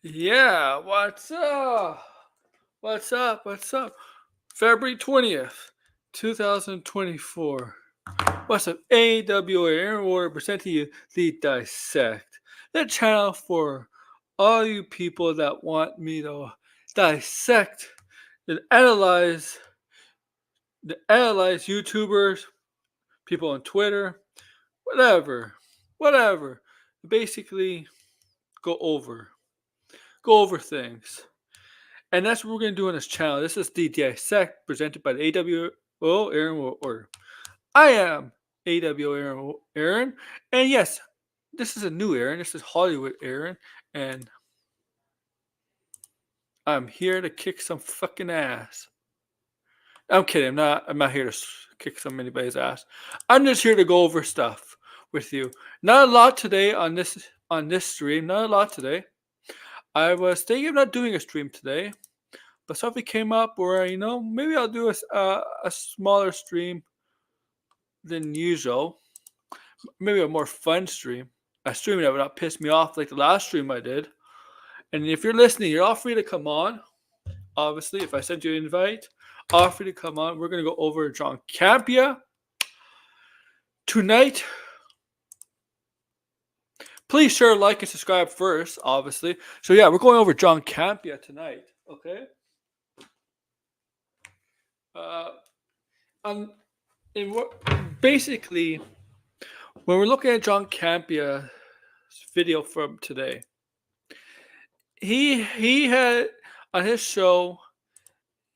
Yeah, what's up? What's up? What's up? February 20th, 2024. What's up? AWA Aaron Warrior presenting you the Dissect, the channel for all you people that want me to dissect and analyze YouTubers, people on Twitter, whatever. Basically, go over, go over things. And that's what we're going to do on this channel. This is the Dissect presented by the AWO Aaron Order. I am AWO Aaron. And yes, this is a new Aaron. This is Hollywood Aaron. And I'm here to kick some fucking ass. I'm kidding. I'm not here to kick anybody's ass. I'm just here to go over stuff with you. Not a lot today on this stream. Not a lot today. I was thinking of not doing a stream today. But something came up where, maybe I'll do a smaller stream than usual. Maybe a more fun stream. A stream that would not piss me off like the last stream I did. And if you're listening, you're all free to come on. Obviously, if I send you an invite, all free to come on. We're going to go over John Campea tonight. Please share, like, and subscribe first, obviously. So yeah, we're going over John Campea tonight. Okay? Basically, when we're looking at John Campea's video from today, he had on his show,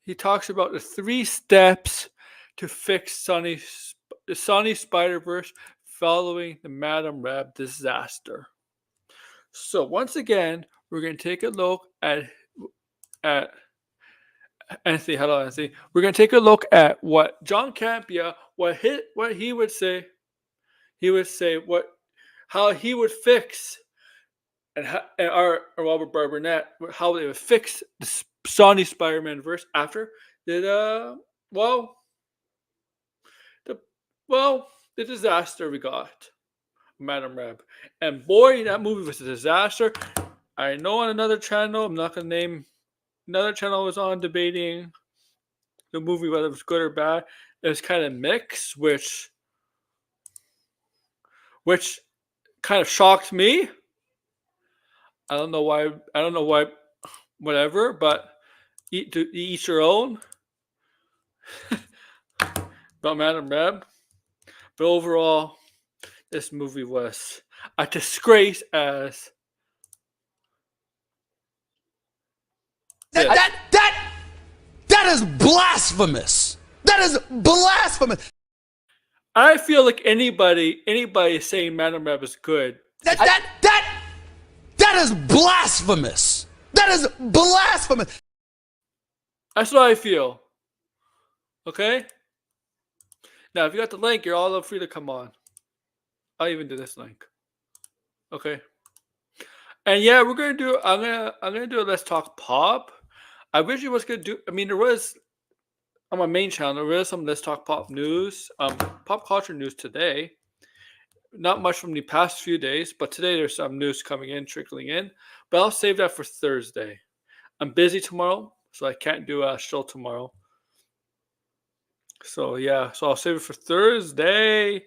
he talks about the 3 steps to fix the Sony Spider-Verse following the Madame Web disaster. So once again, we're going to take a look at Anthony. Hello, Anthony. We're going to take a look at what John Campea, what he would say. He would say how he would fix, and our Robert Barbernett, how they would fix the Sony Spider-Man verse after the disaster we got, Madame Web. And boy, that movie was a disaster. I know on another channel, I'm not going to name. Another channel was on debating the movie, whether it was good or bad. It was kind of mixed, which kind of shocked me. I don't know why. Whatever, but each your own. About Madame Web. But overall, this movie was a disgrace as... That is blasphemous. That is blasphemous. I feel like anybody saying Madame Web is good. That is blasphemous. That is blasphemous. That's what I feel. Okay? Now, if you got the link, you're all free to come on. I'll even do this link. Okay? And yeah, we're gonna do. I'm gonna do a Let's Talk Pop. I originally was gonna do. I mean, there was on my main channel. There was some Let's Talk Pop news, pop culture news today. Not much from the past few days, but today there's some news trickling in. But I'll save that for Thursday. I'm busy tomorrow, so I can't do a show tomorrow. So yeah, so I'll save it for Thursday.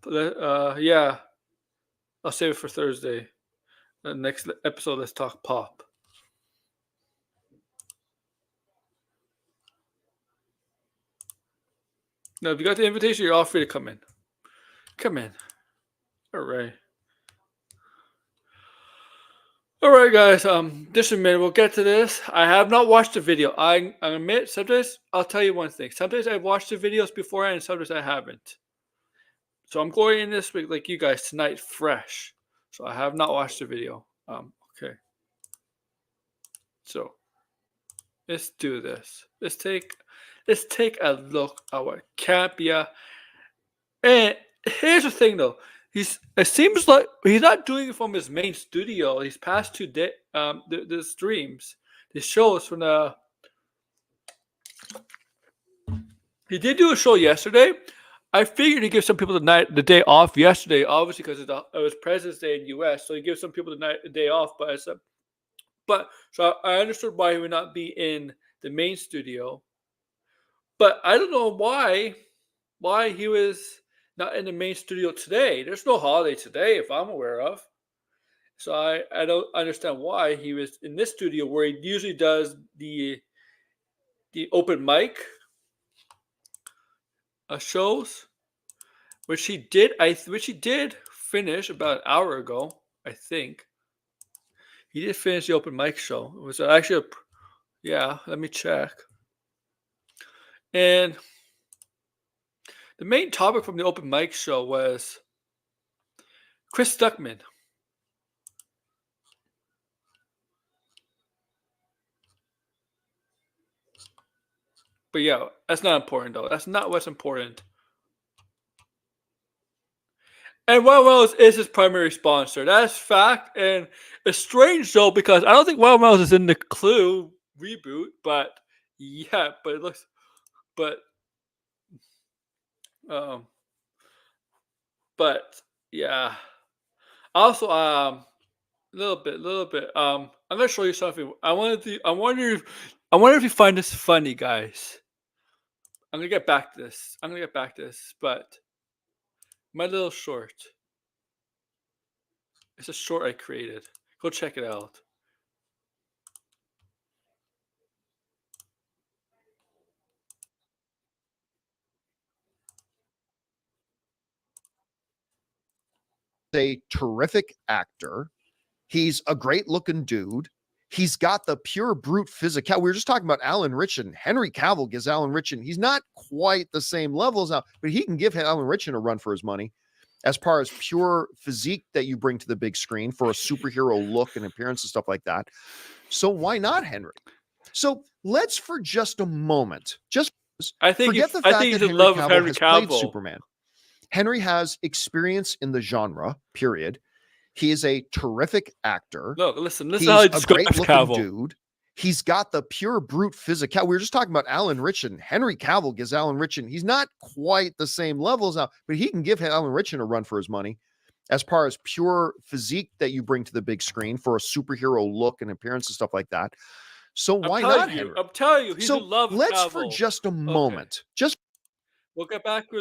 Yeah, I'll save it for Thursday. The next episode, Let's Talk Pop. Now, if you got the invitation, you're all free to come in. Come in. All right. All right, guys. Just a minute. We'll get to this. I have not watched the video. I admit, sometimes I'll tell you one thing. Sometimes I've watched the videos beforehand, and sometimes I haven't. So I'm going in this week like you guys tonight, fresh. So I have not watched the video. Okay. So let's do this. Let's take a look at what Campea. And here's the thing, though. It seems like he's not doing it from his main studio. These past 2 days, the streams, the shows from the. He did do a show yesterday. I figured he'd give some people the day off yesterday, obviously because it was President's Day in U.S., so he gives some people the day off. But but so I understood why he would not be in the main studio, but I don't know why he was not in the main studio today. There's no holiday today, if I'm aware of. So I don't understand why he was in this studio where he usually does the open mic shows, which he did finish about an hour ago. I think he did finish the open mic show. It was actually yeah. Let me check. And the main topic from the open mic show was Chris Stuckman. But yeah, that's not important though. That's not what's important. And Wild Mills is his primary sponsor. That's fact. And it's strange though because I don't think Wild Mills is in the Clue reboot. But yeah, but it looks. But um, but yeah. Also, a little bit. I'm gonna show you something. I wonder if you find this funny, guys. I'm gonna get back to this. But my little short. It's a short I created. Go check it out. A terrific actor. He's a great looking dude. He's got the pure brute physical. We were just talking about Alan Ritchson. Henry Cavill gives Alan Ritchson. He's not quite the same levels now, but he can give Alan Ritchson a run for his money as far as pure physique that you bring to the big screen for a superhero look and appearance and stuff like that. So why not Henry? So let's for just a moment, forget the fact that Henry Cavill has played Superman. Henry has experience in the genre, period. He is a terrific actor. Look, listen how he describes Cavill. Dude. He's got the pure brute physical. We were just talking about Alan Ritchson. Henry Cavill gives Alan Ritchson. He's not quite the same levels now, but he can give Alan Ritchson a run for his money as far as pure physique that you bring to the big screen for a superhero look and appearance and stuff like that. So why not Henry? I'm telling you, he's in love with let's Cavill. for just a moment. We'll get back to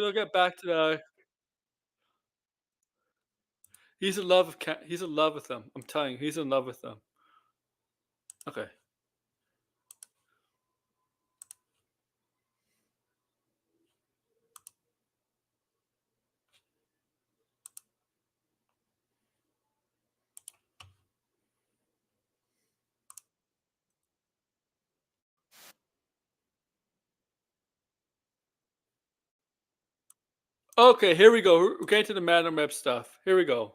the. He's in love with them. I'm telling you, he's in love with them. Okay. Okay, here we go. We're getting to the Madam Web stuff. Here we go.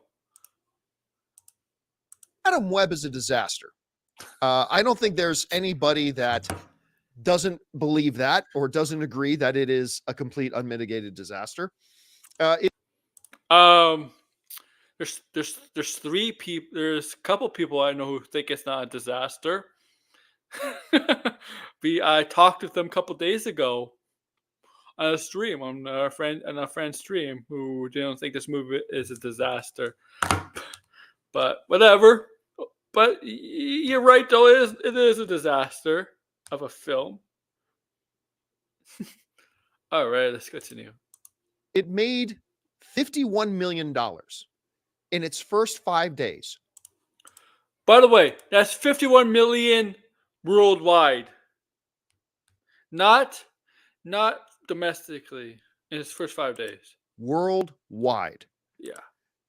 Madam Web is a disaster. I don't think there's anybody that doesn't believe that or doesn't agree that it is a complete unmitigated disaster. There's three people. There's a couple people I know who think it's not a disaster. I talked with them a couple days ago on a stream on a friend's stream who didn't think this movie is a disaster. But whatever. But you're right though. It is a disaster of a film. All right, let's continue. It made $51 million in its first 5 days. By the way, that's 51 million worldwide. Not domestically in its first 5 days. Worldwide. Yeah.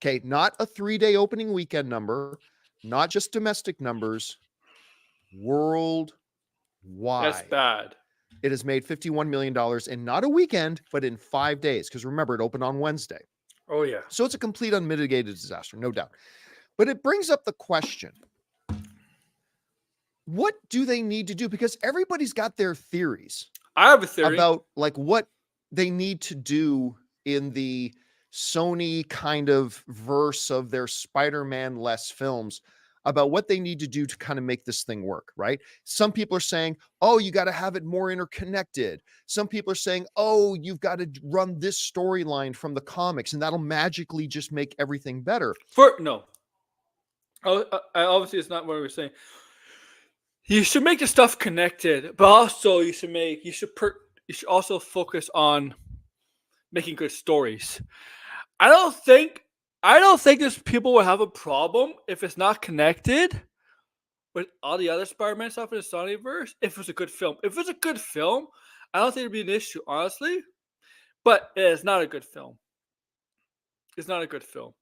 Okay, not a 3-day opening weekend number, not just domestic numbers, worldwide. That's bad. It has made $51 million in not a weekend, but in 5 days. Because remember, it opened on Wednesday. Oh, yeah. So it's a complete unmitigated disaster, no doubt. But it brings up the question, what do they need to do? Because everybody's got their theories. I have a theory about like what they need to do in the Sony kind of verse of their Spider-Man-less films about what they need to do to kind of make this thing work, right? Some people are saying, oh, you got to have it more interconnected. Some people are saying, oh, you've got to run this storyline from the comics and that'll magically just make everything better. No. Obviously, it's not what we're saying. You should make the stuff connected, but also you should also focus on making good stories. I don't think there's people will have a problem if it's not connected with all the other Spider-Man stuff in the Sonyverse. If it's a good film, I don't think it'd be an issue, honestly. But it's not a good film. It's not a good film.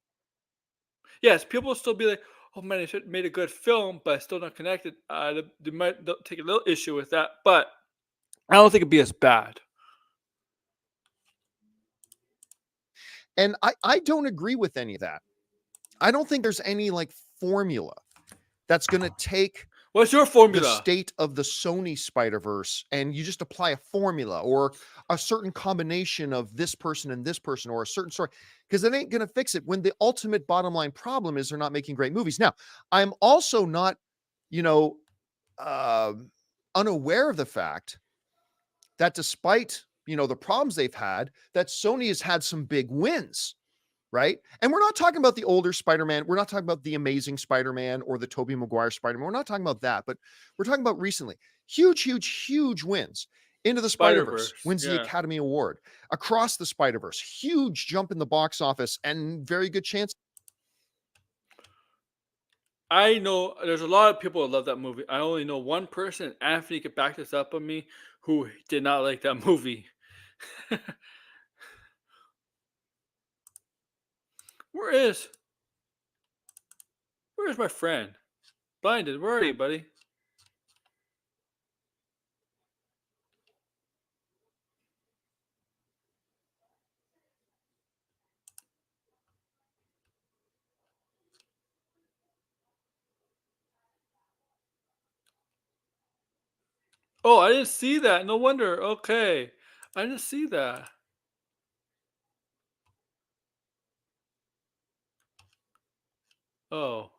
Yes, people will still be like, "Oh man, they should made a good film, but it's still not connected." They might take a little issue with that, but I don't think it'd be as bad. And I don't agree with any of that. I don't think there's any like formula that's going to take What's your the formula? state of the Sony Spider-Verse and you just apply a formula or a certain combination of this person and this person or a certain story, because it ain't going to fix it when the ultimate bottom line problem is they're not making great movies. Now, I'm also not, unaware of the fact that despite, the problems they've had, that Sony has had some big wins. Right. And we're not talking about the older Spider-Man. We're not talking about the Amazing Spider-Man or the Tobey Maguire Spider-Man. We're not talking about that, but we're talking about recently huge wins. Into the Spider-Verse wins the Academy Award. Across the Spider-Verse, huge jump in the box office and very good chance. I know there's a lot of people that love that movie. I only know one person, Anthony could back this up on me, who did not like that movie. Where's my friend? Blinded, where are you, buddy? Oh, I didn't see that. No wonder. Okay. I didn't see that. Oh.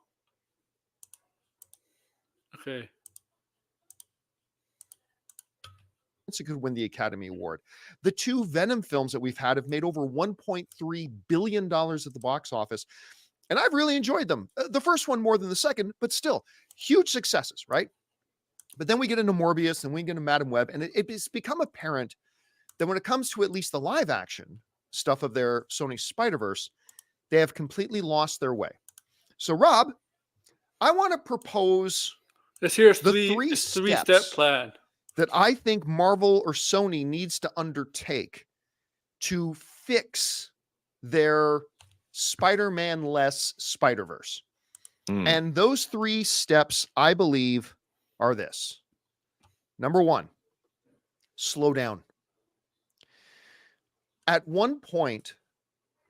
Okay. It could win the Academy Award. The two Venom films that we've had have made over $1.3 billion at the box office. And I've really enjoyed them. The first one more than the second, but still huge successes, right? But then we get into Morbius and we get into Madam Web, and it's become apparent that when it comes to at least the live action stuff of their Sony Spider-Verse, they have completely lost their way. So, Rob, I want to propose Here's the three-step plan that I think Marvel or Sony needs to undertake to fix their Spider-Man-less Spider-Verse. And those 3 steps, I believe, are this. Number 1, slow down. At one point,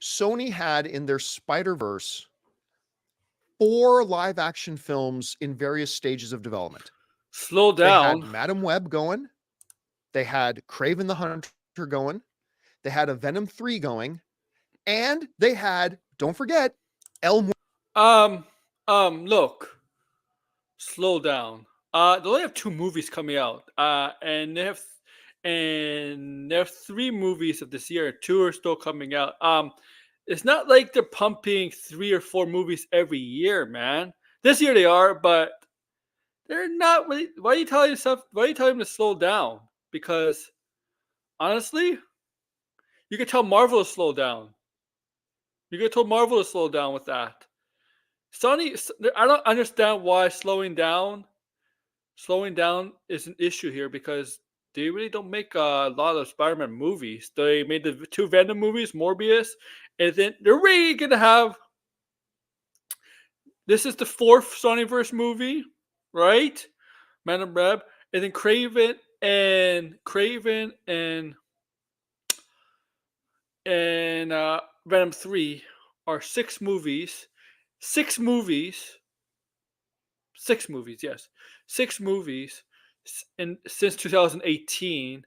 Sony had in their Spider-Verse 4 live action films in various stages of development. Slow down. They had Madam Web going. They had Kraven the Hunter going. They had a Venom 3 going. And they had, don't forget, Look. Slow down. They only have 2 movies coming out. And they have 3 movies of this year. 2 are still coming out. It's not like they're pumping 3 or 4 movies every year, man. This year they are, but they're not really. Why are you telling them to slow down? Because honestly, you could tell Marvel to slow down. You could tell Marvel to slow down with that. Sony, I don't understand why slowing down is an issue here, because they really don't make a lot of Spider-Man movies. They made the 2 Venom movies, Morbius, and then they're really gonna have. This is the 4th Sonyverse movie, right? Madam Web, and then Kraven and Venom 3 are 6 movies. 6 movies. 6 movies, yes. 6 movies since 2018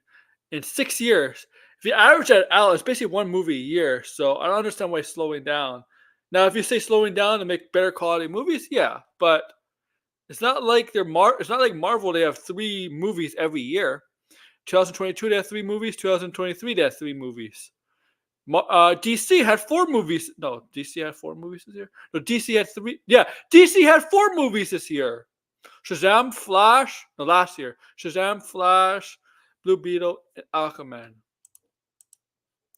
in 6 years. If you average that out, it's basically 1 movie a year. So I don't understand why it's slowing down. Now, if you say slowing down to make better quality movies, yeah, but it's not like it's not like Marvel. They have 3 movies every year. 2022 they have 3 movies. 2023 they have 3 movies. DC had 4 movies. No, DC had 4 movies this year. No, DC had 3. Yeah, DC had 4 movies this year. Shazam, Flash, no, last year. Shazam, Flash, Blue Beetle, and Aquaman.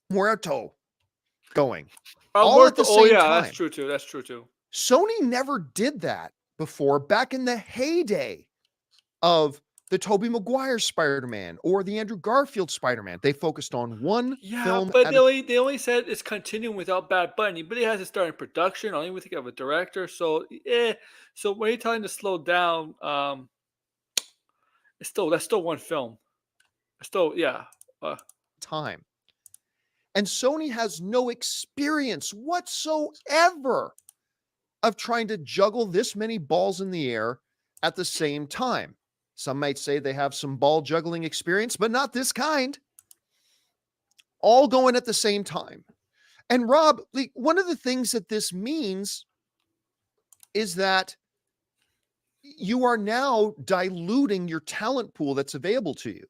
Muerto going Oh, all at the oh same yeah, time. that's true too. That's true too. Sony never did that before back in the heyday of the Tobey Maguire Spider-Man or the Andrew Garfield Spider-Man. They focused on one Yeah, film but at they only said it's continuing without Bad Bunny, but it hasn't started production. I don't even think of a director. So so when you're telling to slow down, that's still one film. It's still Uh, time. And Sony has no experience whatsoever of trying to juggle this many balls in the air at the same time. Some might say they have some ball juggling experience, but not this kind. All going at the same time. And Rob, like, one of the things that this means is that you are now diluting your talent pool that's available to you.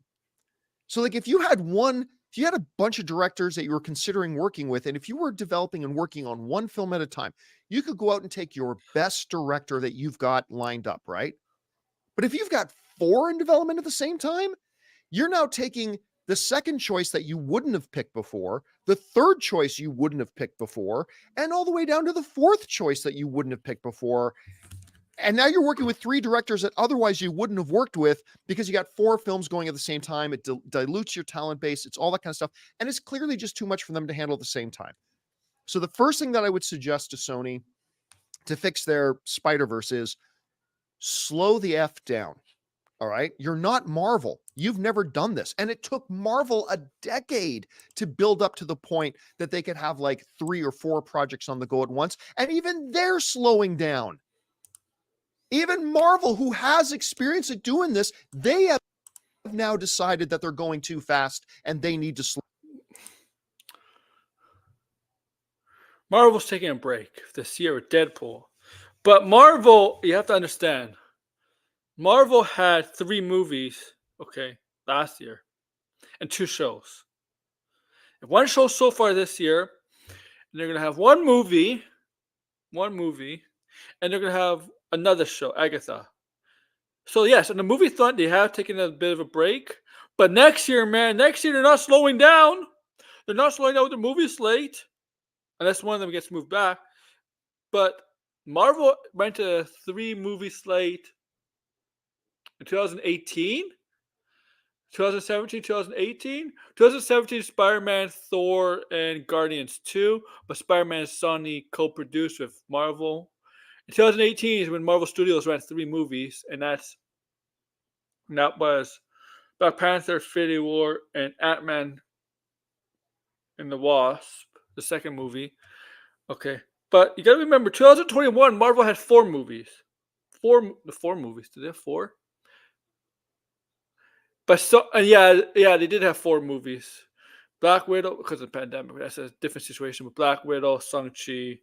So, like, if you had a bunch of directors that you were considering working with, and if you were developing and working on one film at a time, you could go out and take your best director that you've got lined up, right? But if you've got 4 in development at the same time, you're now taking the second choice that you wouldn't have picked before, the third choice you wouldn't have picked before, and all the way down to the fourth choice that you wouldn't have picked before. And now you're working with 3 directors that otherwise you wouldn't have worked with because you got 4 films going at the same time. It dilutes your talent base. It's all that kind of stuff. And it's clearly just too much for them to handle at the same time. So the first thing that I would suggest to Sony to fix their Spider-Verse is slow the F down. All right. You're not Marvel. You've never done this. And it took Marvel a decade to build up to the point that they could have like 3 or 4 projects on the go at once. And even they're slowing down. Even Marvel, who has experience at doing this, they have now decided that they're going too fast and they need to slow. Marvel's taking a break this year with Deadpool. But Marvel, you have to understand, Marvel had 3 movies, last year, and 2 shows. And 1 show so far this year, and they're gonna have one movie, and they're gonna have another show, Agatha. So yes, on the movie front, they have taken a bit of a break. But next year, man, they're not slowing down. They're not slowing down with the movie slate, unless one of them gets moved back. But Marvel went to a 3 movie slate in 2018, 2017, 2018. 2017, Spider-Man, Thor, and Guardians 2. But Spider-Man and Sony co-produced with Marvel. In 2018 is when Marvel Studios ran 3 movies, and that was Black Panther, Infinity War, and Ant-Man and the Wasp, the second movie. Okay. But you gotta remember, 2021, Marvel had 4 movies. 4 movies. Did they have 4? But they did have 4 movies. Black Widow, because of the pandemic, that's a different situation. With Black Widow, Shang-Chi,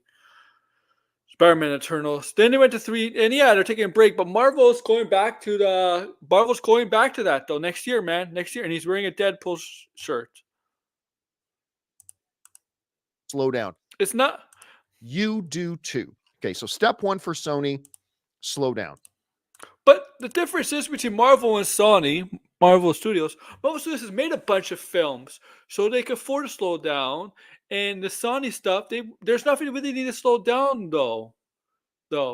Spider-Man Eternals. Then they went to 3, and they're taking a break. But Marvel's going back to that though next year, man. Next year, and he's wearing a Deadpool shirt. Slow down. It's not. You do too. Okay, so step 1 for Sony, slow down. But the difference is between Marvel and Sony, Marvel Studios has made a bunch of films, so they can afford to slow down. And the Sony stuff, there's nothing really need to slow down though,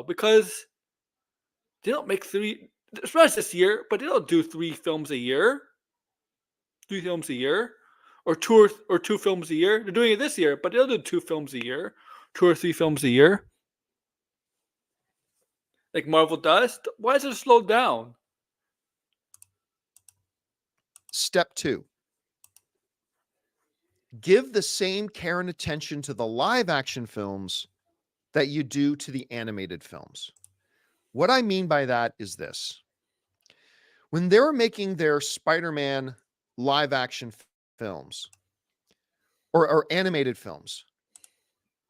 because they don't make 3, especially this year, but they don't do 3 films a year. 3 films a year, or 2 films a year. They're doing it this year, but they'll do 2 films a year, 2 or 3 films a year, like Marvel does. Why is it slowed down? Step 2. Give the same care and attention to the live action films that you do to the animated films. What I mean by that is this. When they were making their Spider-Man live action films or animated films,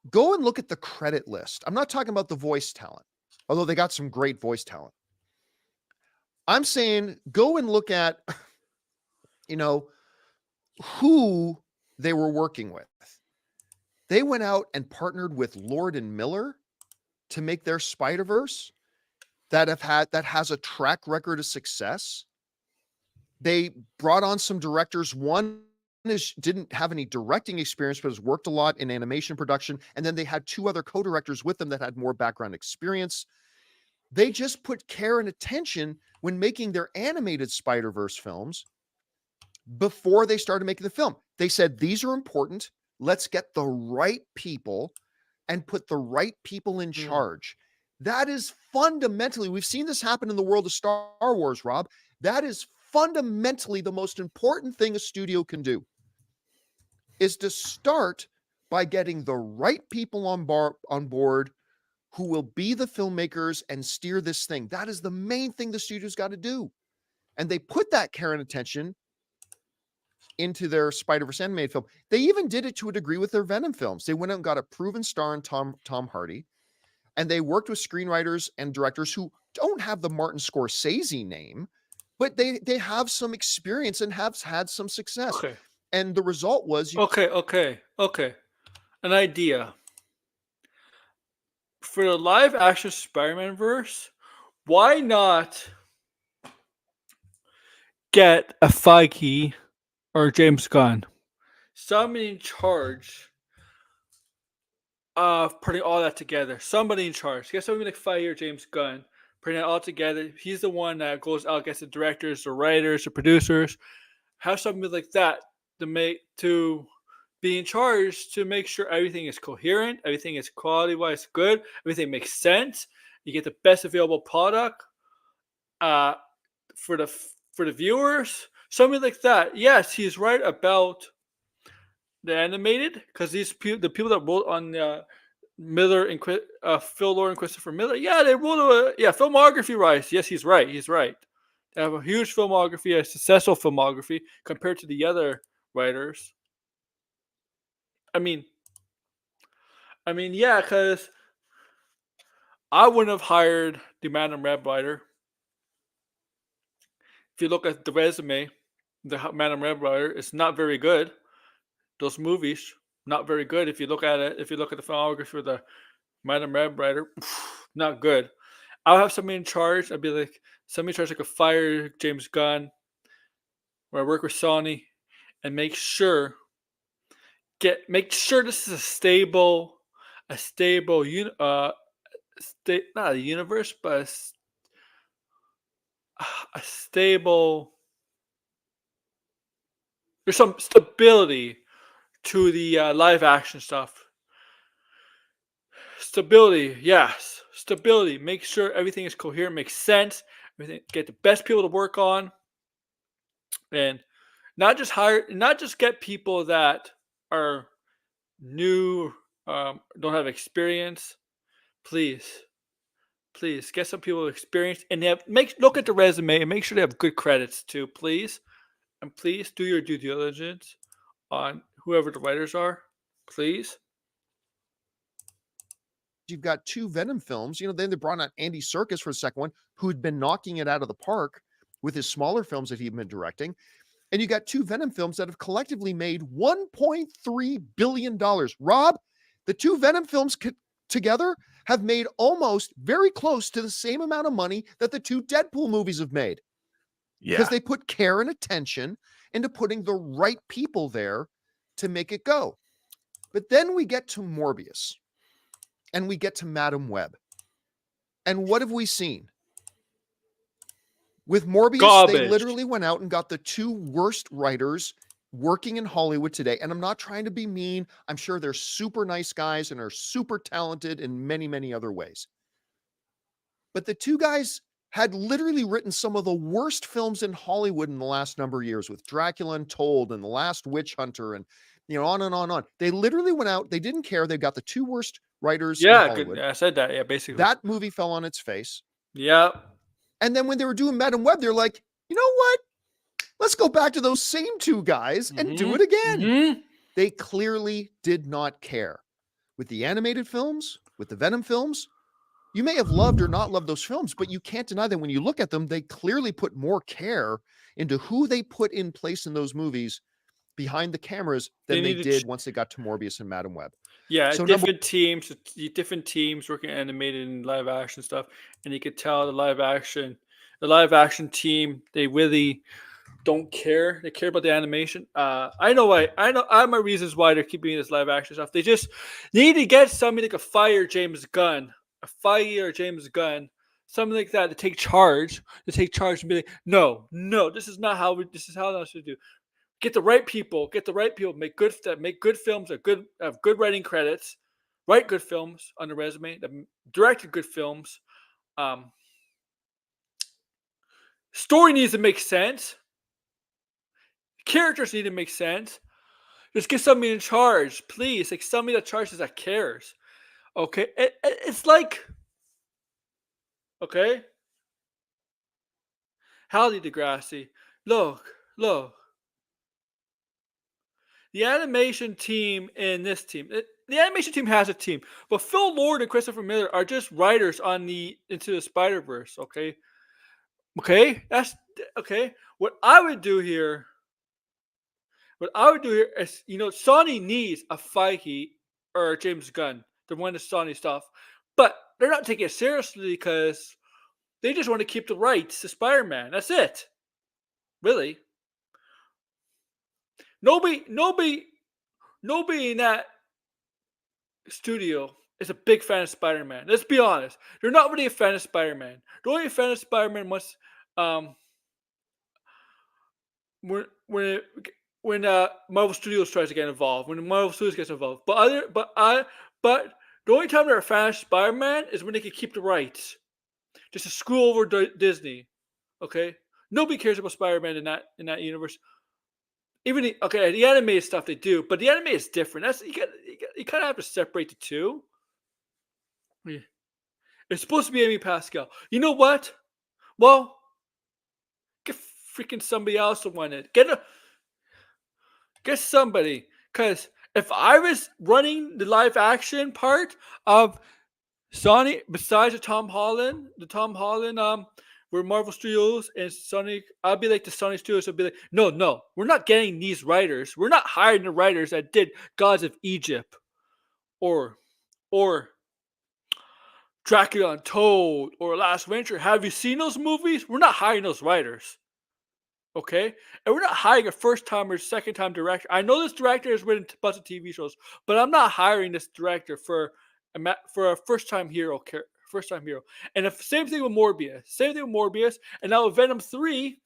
go and look at the credit list. I'm not talking about the voice talent, although they got some great voice talent. I'm saying go and look at, who they were working with. They went out and partnered with Lord and Miller to make their Spider-Verse. that has a track record of success. They brought on some directors. One didn't have any directing experience, but has worked a lot in animation production. And then they had 2 other co-directors with them that had more background experience. They just put care and attention when making their animated Spider-Verse films before they started making the film. They said, these are important. Let's get the right people and put the right people in charge. That is fundamentally, we've seen this happen in the world of Star Wars, Rob. That is fundamentally the most important thing a studio can do, is to start by getting the right people on board who will be the filmmakers and steer this thing. That is the main thing the studio's got to do. And they put that care and attention into their Spider-Verse animated film. They even did it to a degree with their Venom films. They went out and got a proven star in Tom Hardy, and they worked with screenwriters and directors who don't have the Martin Scorsese name, but they have some experience and have had some success. Okay. And the result was Okay. An idea. For the live action Spider-Man verse, why not get a Feige or James Gunn, somebody in charge of putting all that together? Somebody in charge. Get somebody like Feige or James Gunn, putting it all together. He's the one that goes out, gets the directors, the writers, the producers. Have somebody like that to be in charge to make sure everything is coherent, everything is quality-wise good, everything makes sense. You get the best available product for the viewers. Something like that. Yes, he's right about the animated, because the people that wrote on Miller and Phil Lord and Christopher Miller, they wrote filmography wise. Yes, he's right. They have a huge filmography, a successful filmography compared to the other writers. I mean, because I wouldn't have hired the Madam Web writer. If you look at the resume, the Madam Web writer is not very good. Those movies, not very good. If you look at it, if you look at the filmography of the Madam Web writer, not good. I'll have somebody in charge. I'd be like, somebody in charge that could fire James Gunn, or I work with Sony, and make sure this is a stable not a universe, but a stable. There's some stability to the live action stuff. Stability, yes, stability. Make sure everything is coherent, makes sense. Get the best people to work on, and not just get people that are new, don't have experience. Please get some people with experience, and look at the resume and make sure they have good credits too, please. And please do your due diligence on whoever the writers are, please. You've got 2 Venom films. Then they brought on Andy Serkis for the second one, who had been knocking it out of the park with his smaller films that he'd been directing. And you got 2 Venom films that have collectively made $1.3 billion. Rob, the 2 Venom films together have made almost very close to the same amount of money that the 2 Deadpool movies have made. Because they put care and attention into putting the right people there to make it go. But then we get to Morbius and we get to Madam Web. And what have we seen? With Morbius, Garbage. They literally went out and got the 2 worst writers working in Hollywood today. And I'm not trying to be mean. I'm sure they're super nice guys and are super talented in many, many other ways. But the 2 guys had literally written some of the worst films in Hollywood in the last number of years, with Dracula Untold and The Last Witch Hunter, and on and on and on. They literally went out. They didn't care. They've got the 2 worst writers in Hollywood. I said that. Yeah, basically. That movie fell on its face. Yeah. And then when they were doing Madam Web, they're like, you know what? Let's go back to those same 2 guys and do it again. They clearly did not care. With the animated films, with the Venom films, you may have loved or not loved those films, but you can't deny that when you look at them, they clearly put more care into who they put in place in those movies behind the cameras than they did once they got to Morbius and Madam Web. Yeah, So number different teams working animated and live action stuff, and you could tell the live action team, they really don't care. They care about the animation. I know why. I have my reasons why they're keeping this live action stuff. They just need to get somebody like a fire James Gunn, something like that to take charge, and be like, no, no, this is how that's to do. Get the right people, make good films, have good writing credits, write good films on the resume, that directed good films. Um, Story needs to make sense. Characters need to make sense. Just get somebody in charge, please. Like somebody that charges that cares. Okay, it's like okay, Howdy Degrassi. Look. The animation team and this team. The animation team has a team, but Phil Lord and Christopher Miller are just writers on the Into the Spider Verse. That's okay. What I would do here is, Sony needs a Feige or James Gunn to run the Sony stuff, but they're not taking it seriously because they just want to keep the rights to Spider-Man. That's it. Really. Nobody in that studio is a big fan of Spider-Man. Let's be honest. They're not really a fan of Spider-Man. They're only a fan of Spider-Man once when when it, when Marvel Studios tries to get involved, when Marvel Studios gets involved. But the only time they're a fan of Spider-Man is when they can keep the rights. Just to screw over Disney. Okay? Nobody cares about Spider-Man in that universe. Even the animated stuff they do, but the anime is different. That's you kind of have to separate the two. Yeah. It's supposed to be Amy Pascal. You know what? Well, get freaking somebody else to run it. Get somebody. Because if I was running the live action part of Sony, besides the Tom Holland, where Marvel Studios and Sony, I'll be like the Sony Studios. I'll be like, no, we're not getting these writers. We're not hiring the writers that did Gods of Egypt, or Dracula Untold, or Last Venture. Have you seen those movies? We're not hiring those writers. Okay, and we're not hiring a first time or second time director. I know this director has written a bunch of TV shows, but I'm not hiring this director for a first time hero. And same thing with Morbius. And now with Venom 3,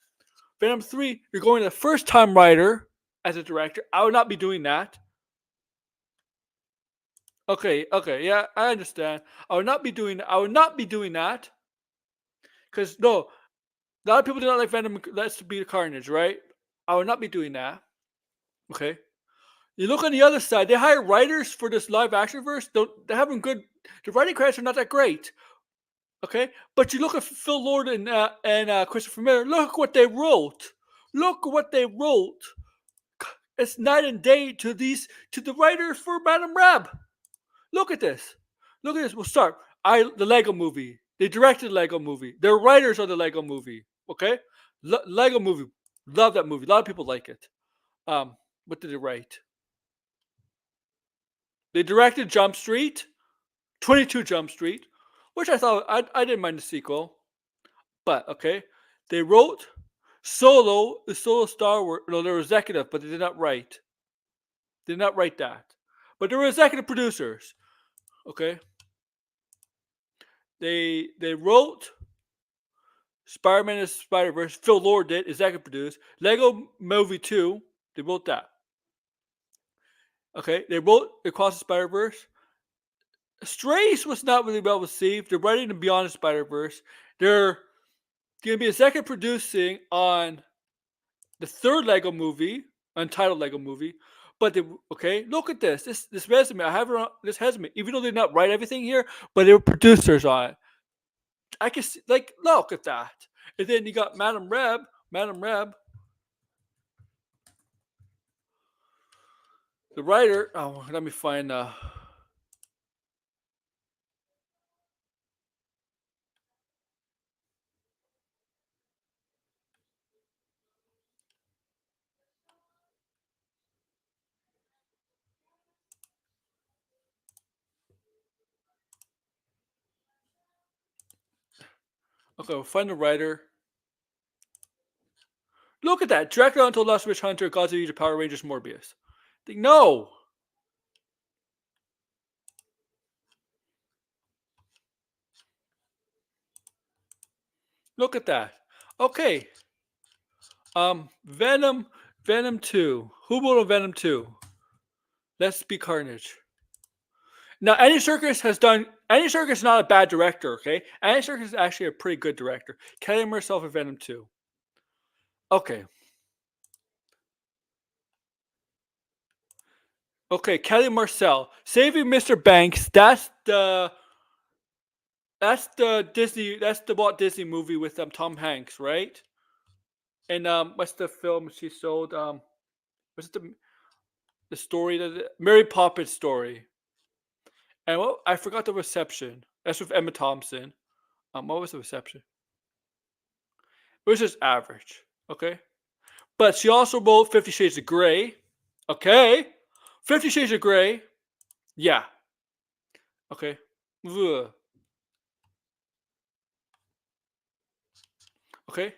you're going to the first time writer as a director. I would not be doing that. Okay, yeah, I understand. I would not be doing that because no, a lot of people do not like Venom. That's to be the Carnage, right? I would not be doing that. Okay. You look on the other side. They hire writers for this live action verse. They haven't good. The writing credits are not that great. Okay, but you look at Phil Lord and Christopher Miller. Look what they wrote. It's night and day to the writers for Madame Rab. Look at this. We'll start. The Lego Movie. They directed the Lego Movie. They're writers of the Lego Movie. Okay, Lego Movie. Love that movie. A lot of people like it. What did they write? They directed Jump Street, 22 Jump Street, which I thought I didn't mind the sequel. But okay, they wrote Solo, the Solo Star Wars. No, they were executive, but they did not write. They did not write that. But they were executive producers. Okay. They wrote Spider-Man and Spider-Verse. Phil Lord did, executive produced. Lego Movie 2, they wrote that. Okay, they wrote Across the Spider-Verse. Strays was not really well received. They're writing Beyond the Spider-Verse. They're going to be executive producing on the third Lego movie, untitled Lego movie. But look at this. This resume. I have it on this resume. Even though they did not write everything here, but they were producers on it. I can see, look at that. And then you got Madame Reb. The writer. Oh, let me find. Okay, we'll find the writer. Look at that. Director Until Last Witch Hunter, Gods of Egypt, Power Rangers, Morbius. No. Look at that. Okay. Venom 2. Who wrote Venom 2? Let's Be Carnage. Now, Andy Serkis is not a bad director, okay? Andy Serkis is actually a pretty good director. Kelly Marcel for Venom 2. Okay. Okay, Kelly Marcel. Saving Mr. Banks. That's the Walt Disney movie with Tom Hanks, right? And what's the film she sold? What's the story that Mary Poppins story? And I forgot the reception. That's with Emma Thompson. What was the reception? It was just average. Okay. But she also wrote 50 Shades of Grey. Okay. 50 Shades of Grey. Yeah. Okay. Ugh. Okay.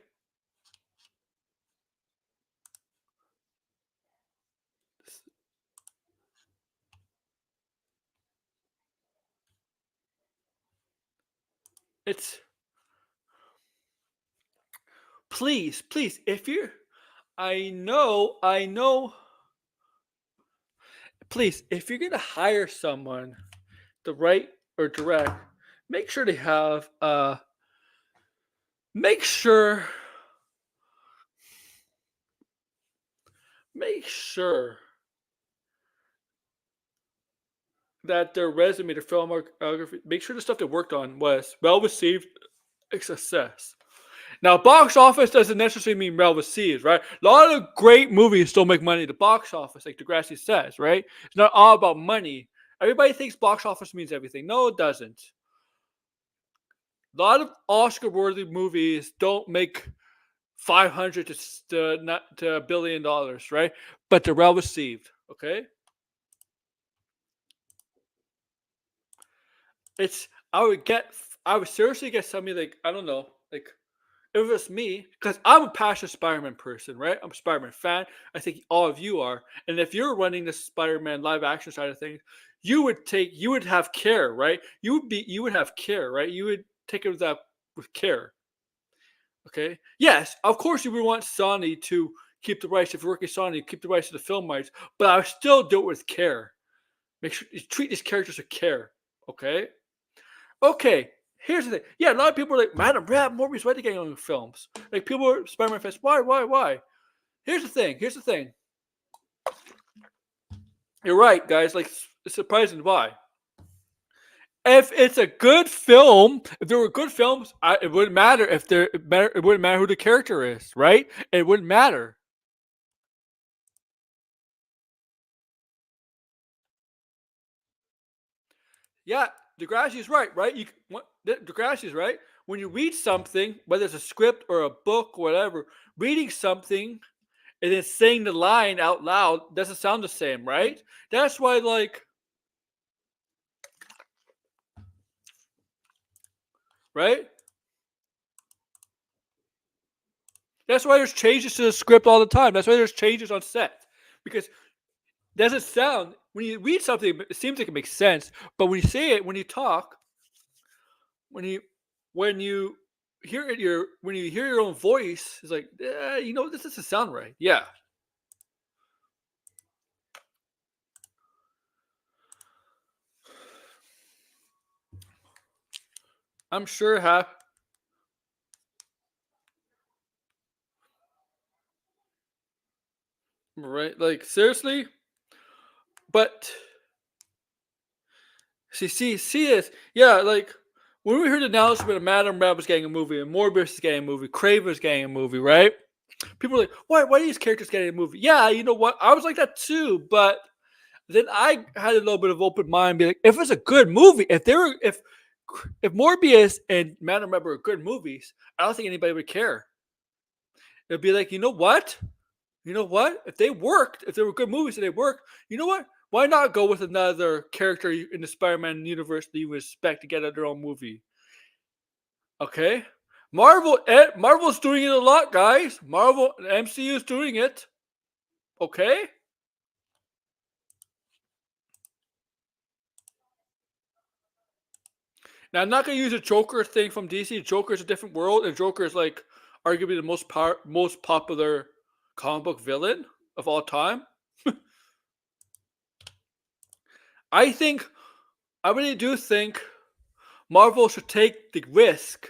It's please, if you're I know please, if you're gonna hire someone to write or direct, make sure they have make sure that their resume, their filmography, make sure the stuff they worked on was well received, a success. Now, box office doesn't necessarily mean well received, right? A lot of great movies still make money at the box office, like Degrassi says, right? It's not all about money. Everybody thinks box office means everything. No, it doesn't. A lot of Oscar-worthy movies don't make 500 to $1 billion, right? But they're well received. Okay. I would seriously get somebody like I don't know, like if it was me, because I'm a passionate Spider-Man person, right? I'm a Spider-Man fan. I think all of you are. And if you're running the Spider-Man live action side of things, you would have care, right? You would have care, right? You would take it with care. Okay. Yes, of course you would want Sony to keep the rights. If you're working Sony, keep the rights to the film rights, but I would still do it with care. Make sure you treat these characters with care. Okay. Okay. Here's the thing. Yeah, a lot of people are like, Madam Rab, Morbius, why are they getting on films? Like people are Spider-Man fans. Why? Here's the thing. You're right, guys. Like it's surprising why. If it's a good film, if there were good films, it wouldn't matter it wouldn't matter who the character is, right? It wouldn't matter. Yeah, Degrassi's right? Degrassi's right. When you read something, whether it's a script or a book, or whatever, reading something and then saying the line out loud doesn't sound the same, right? That's why, like, right? That's why there's changes to the script all the time. That's why there's changes on set because it doesn't sound when you read something, it seems like it makes sense, but when you say it, when you talk, when you hear your own voice, it's like, this doesn't sound right. Yeah. I'm sure right? Like seriously? But see this. Yeah, like when we heard the announcement of Madame Rab was getting a movie and Morbius is getting a movie, Crave was getting a movie, right? People are like, why are these characters getting a movie? Yeah, you know what? I was like that too, but then I had a little bit of open mind, be like, if it's a good movie, if Morbius and Madame Rab are good movies, I don't think anybody would care. It'd be like, you know what? If they were good movies and they worked, you know what? Why not go with another character in the Spider-Man universe that you would expect to get their own movie? Okay? Marvel's doing it a lot, guys. Marvel, the MCU is doing it. Okay. Now I'm not gonna use a Joker thing from DC. Joker's a different world, and Joker is like arguably the most popular comic book villain of all time. I really do think Marvel should take the risk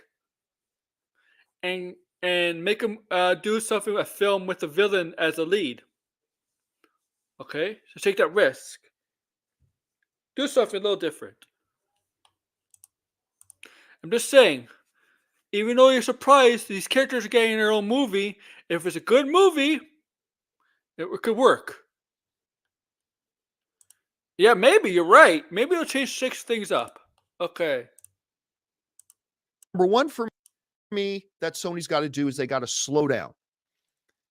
and make him do something, a film with the villain as a lead. Okay, so take that risk. Do something a little different. I'm just saying, even though you're surprised these characters are getting their own movie, if it's a good movie, it could work. Yeah, maybe you're right. Maybe it'll change 6 things up. Okay. Number one for me that Sony's got to do is they got to slow down.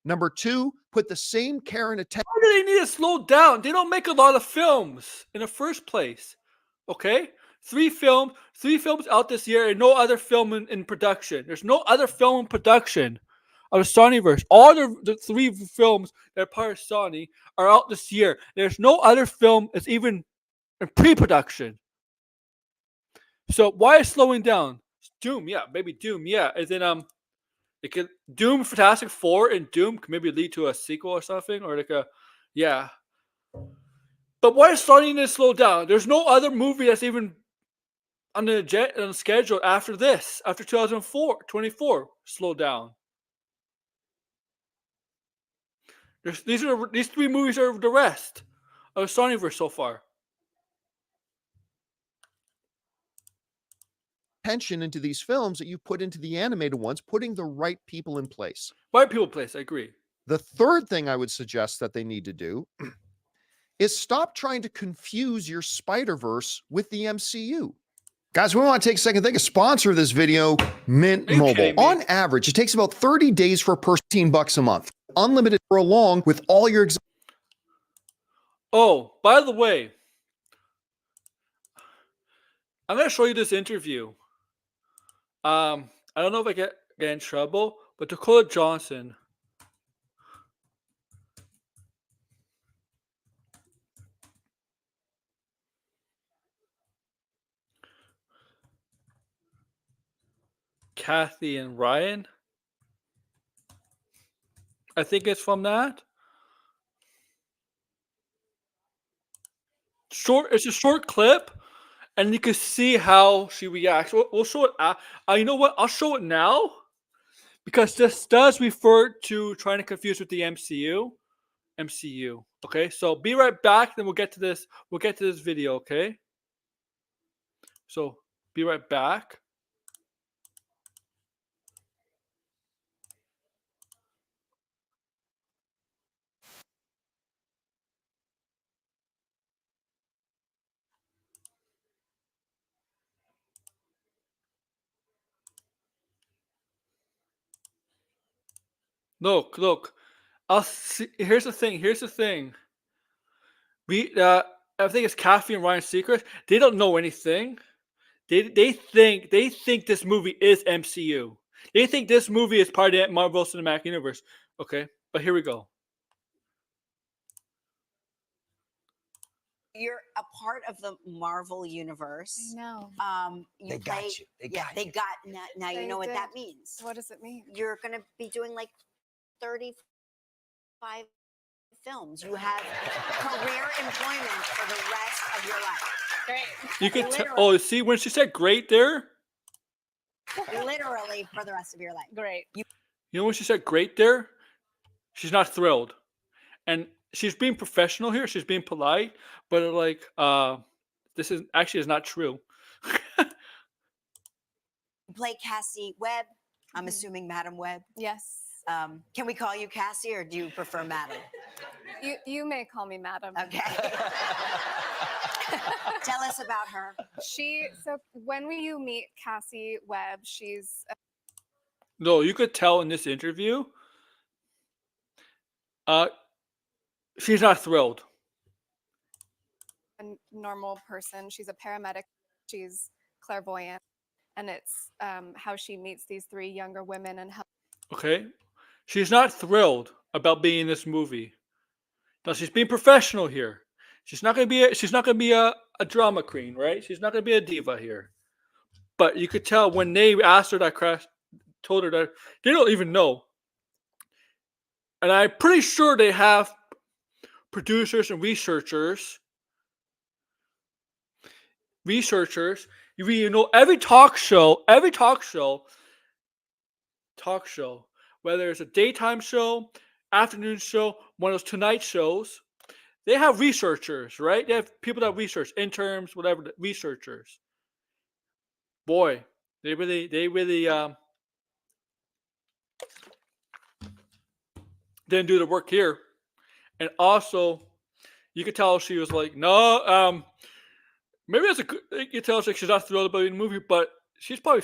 Number two, put the same care and attention. Why do they need to slow down? They don't make a lot of films in the first place. Okay? 3 films out this year and no other film in production. There's no other film in production of the Sonyverse. All the 3 films that are part of Sony are out this year. There's no other film that's even in pre-production. So why is slowing down? Doom, yeah, maybe Doom, yeah. And then it could Doom Fantastic Four and Doom could maybe lead to a sequel or something, or like yeah. But why is Sony to slow down? There's no other movie that's even on the schedule after this, after 2024. Slow down. These 3 movies are the rest of Sonyverse so far. Attention into these films that you put into the animated ones, putting the right people in place. Right people place, I agree. The third thing I would suggest that they need to do is stop trying to confuse your Spider-Verse with the MCU. Guys, we want to take a second to thank a sponsor of this video, Mint Mobile. On average, it takes about 30 days for a person, $15 a month. Unlimited for along with all your... Oh, by the way, I'm going to show you this interview. I don't know if I get in trouble, but Dakota Johnson. Kathy and Ryan. I think it's from that. It's a short clip, and you can see how she reacts. We'll show it. You know what? I'll show it now, because this does refer to trying to confuse with the MCU. Okay, so be right back. Then we'll get to this. We'll get to this video. Okay. So be right back. Look. I'll see. Here's the thing. I think it's Kathy and Ryan's secret. They don't know anything. They think this movie is MCU. They think this movie is part of the Marvel Cinematic Universe. Okay, but here we go. You're a part of the Marvel universe. I know. They got you. They got now you They know what did. that means. What does it mean? You're going to be doing like 35 films. You have career employment for the rest of your life. Great. You can tell. Literally. Oh, see when she said "great" there. Literally for the rest of your life. Great. You know when she said "great" there, she's not thrilled, and she's being professional here. She's being polite, but like, this is not true. You play Cassie Webb. I'm assuming Madam Webb. Yes. Can we call you Cassie, or do you prefer Madam? You may call me madam. Okay. Tell us about her. So when you meet Cassie Webb, she's No, you could tell in this interview. She's not thrilled. a normal person. She's a paramedic. She's clairvoyant. and it's how she meets these three younger women and how. Okay, she's not thrilled about being in this movie. Now she's being professional here. She's not gonna be a drama queen, right? She's not gonna be a diva here. But you could tell when they asked her that crash, told her that they don't even know. And I'm pretty sure they have producers and researchers. You know, every talk show, whether it's a daytime show, afternoon show, one of those tonight shows, they have researchers, right? They have people that research, interns, whatever, researchers. Boy, they really didn't do the work here. And also, you could tell she was like, no, maybe that's a good. You can tell she's not thrilled about the movie, but it's probably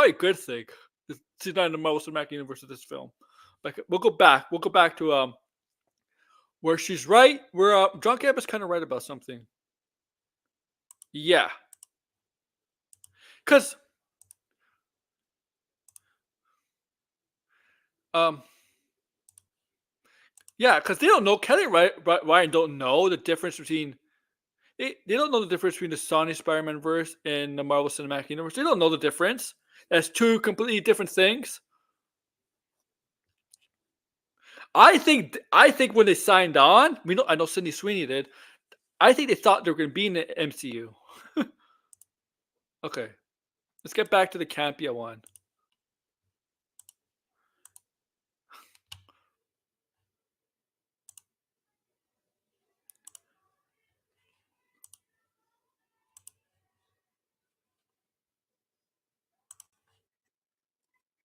a good thing. She's not in the Marvel Cinematic Universe of this film. Like we'll go back to where she's right. Where John Campea is kind of right about something. Yeah, because because they don't know. Kelly Ryan don't know the difference between. They don't know the difference between the Sony Spider-Man verse and the Marvel Cinematic Universe. They don't know the difference. That's two completely different things. I think when they signed on, I know Sydney Sweeney did. I think they thought they were going to be in the MCU. Okay, let's get back to the Campea one.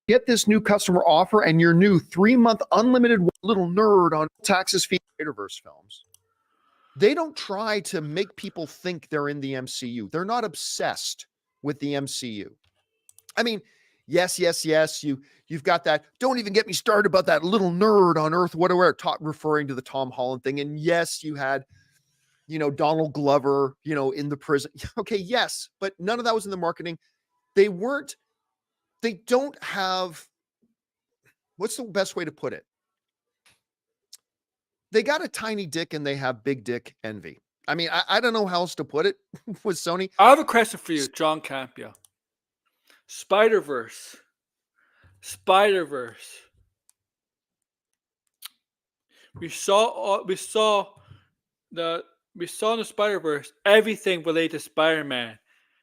Get this new customer offer and your new 3-month unlimited little nerd on Taxes Fee Spider-Verse films. They don't try to make people think they're in the MCU. They're not obsessed with the MCU. I mean, yes, you've got that. Don't even get me started about that little nerd on Earth, whatever, referring to the Tom Holland thing. And yes, you had, Donald Glover, in the prison. Okay, yes, but none of that was in the marketing. They don't have, what's the best way to put it? They got a tiny dick and they have big dick envy. I mean, I don't know how else to put it with Sony. I have a question for you, John Campea. Spider-Verse. We saw in the Spider-Verse everything related to Spider-Man,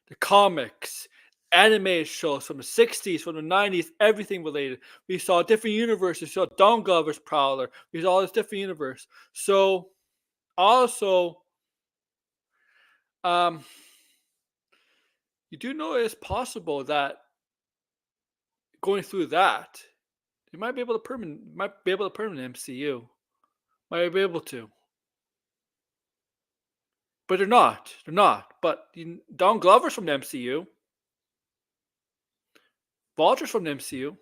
the comics, animated shows from the 60s, from the 90s, everything related. We saw different universes. We saw Don Glover's Prowler. We saw all this different universe. So, also, you do know it's possible that going through that, you might be able to permanent MCU. Might be able to. But they're not. But Don Glover's from the MCU. Vulture's from the MCU.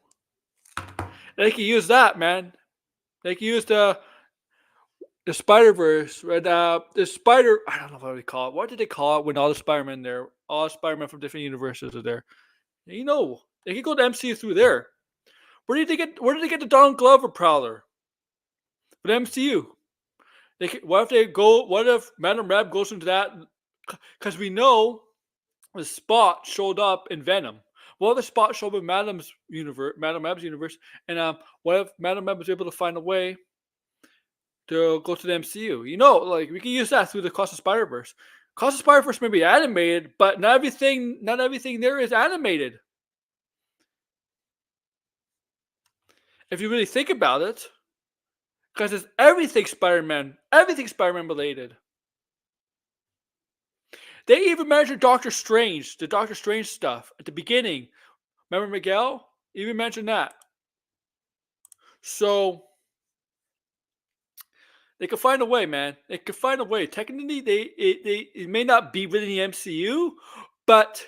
They can use that, man. They can use the Spider-Verse. I don't know what they call it. What did they call it when all the Spider-Men there? All the Spider-Men from different universes are there. They can go to MCU through there. Where did they get the Don Glover Prowler? For the MCU. What if Madame Web goes into that? Because we know the Spot showed up in Venom. What if the Spot showed up in Madame Web's universe? And what if Madame Web was able to find a way to go to the MCU? We can use that through the Cross of Spider-Verse. Cross of Spider-Verse may be animated, but not everything there is animated. If you really think about it. Because it's everything Spider-Man related. They even mentioned Doctor Strange, the Doctor Strange stuff at the beginning. Remember Miguel? Even mentioned that. So they could find a way, man. They could find a way. Technically, it may not be within the MCU, but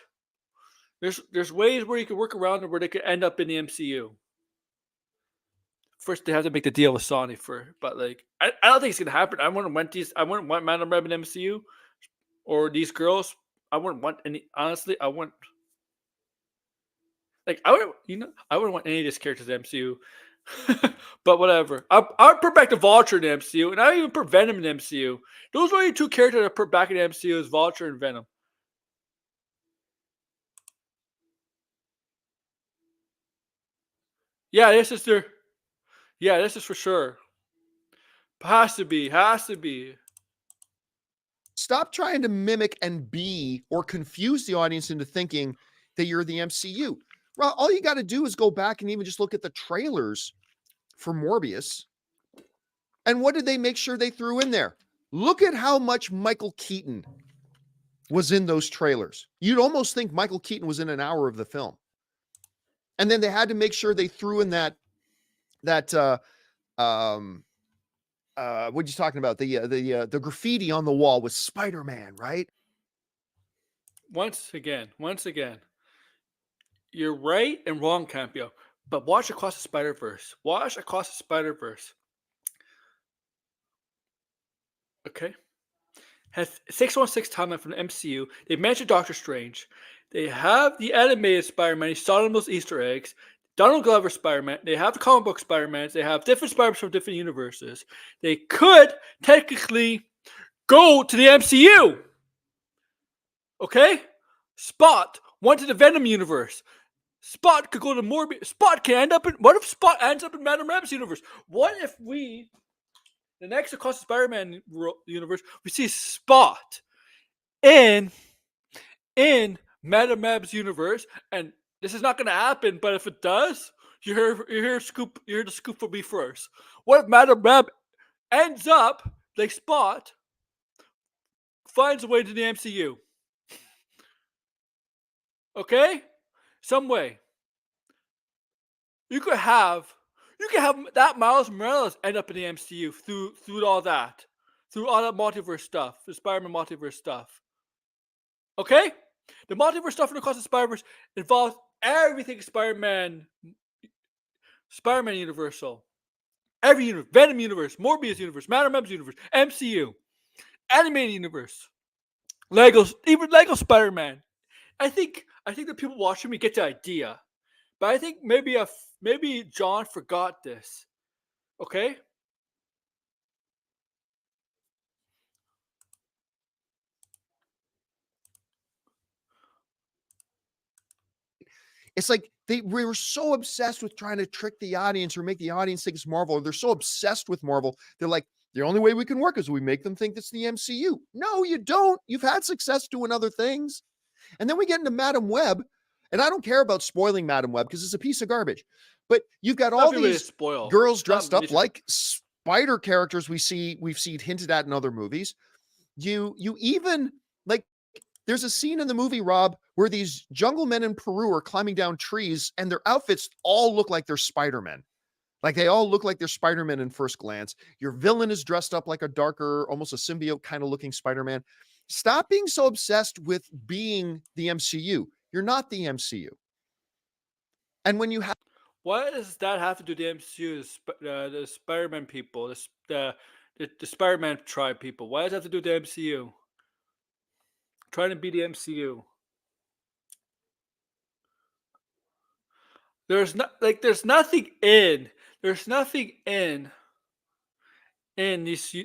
there's ways where you can work around it where they could end up in the MCU. First, they have to make the deal with Sony but I don't think it's gonna happen. I wouldn't want Madame Web in MCU or these girls. I wouldn't want any. Honestly, I wouldn't. Like I wouldn't want any of these characters in the MCU. But whatever. I'd put back the Vulture in the MCU, and I even put Venom in the MCU. Those are the two characters I put back in the MCU is Vulture and Venom. Yeah, this is their. Yeah, this is for sure. Has to be. Has to be. Stop trying to mimic and be or confuse the audience into thinking that you're the MCU. Well, all you got to do is go back and even just look at the trailers for Morbius. And what did they make sure they threw in there? Look at how much Michael Keaton was in those trailers. You'd almost think Michael Keaton was in an hour of the film. And then they had to make sure they threw in that what you talking about? The graffiti on the wall with Spider-Man, right? Once again, you're right and wrong, Campea. But watch Across the Spider-Verse. Watch Across the Spider-Verse. Okay. Has 616 timeline from the MCU. They mentioned Doctor Strange. They have the animated Spider-Man. He saw those Easter eggs. Donald Glover Spider-Man. They have the comic book Spider-Mans. They have different Spider-Mans from different universes. They could technically go to the MCU. Okay? Spot went to the Venom universe. Spot could go to Morbius. Spot can end up in. What if Spot ends up in Madame Web's universe? What if we, the next Across the Spider-Man universe, we see Spot in Madame Web's universe, and this is not going to happen. But if it does, you hear the scoop for me first. What if Madame Web ends up like Spot, finds a way to the MCU? Okay, some way. You could have that Miles Morales end up in the MCU through all that multiverse stuff, the Spider-Man multiverse stuff. Okay, the multiverse stuff in Across the Spider-Verse involves everything Spider-Man Universal, every universe, Venom universe, Morbius universe, Madame Web's universe, MCU, animated universe, even Lego Spider-Man. I think the people watching me get the idea, but I think maybe John forgot this. Okay. It's like we were so obsessed with trying to trick the audience or make the audience think it's Marvel. Or they're so obsessed with Marvel. They're like, the only way we can work is we make them think it's the MCU. No, you don't. You've had success doing other things. And then we get into Madame Web, and I don't care about spoiling Madame Web because it's a piece of garbage. But you've got all these girls dressed up like spider characters we've seen hinted at in other movies. You even like there's a scene in the movie, Rob, where these jungle men in Peru are climbing down trees, and their outfits all look like they're Spider-Men. Like they all look like they're Spider-Man in first glance. Your villain is dressed up like a darker, almost a symbiote kind of looking Spider-Man. Stop being so obsessed with being the MCU. You're not the MCU. And when you have, what does that have to do with the MCU? The Spider-Man people, the Spider-Man tribe people. Why does that have to do with the MCU? Trying to be the MCU. There's nothing in this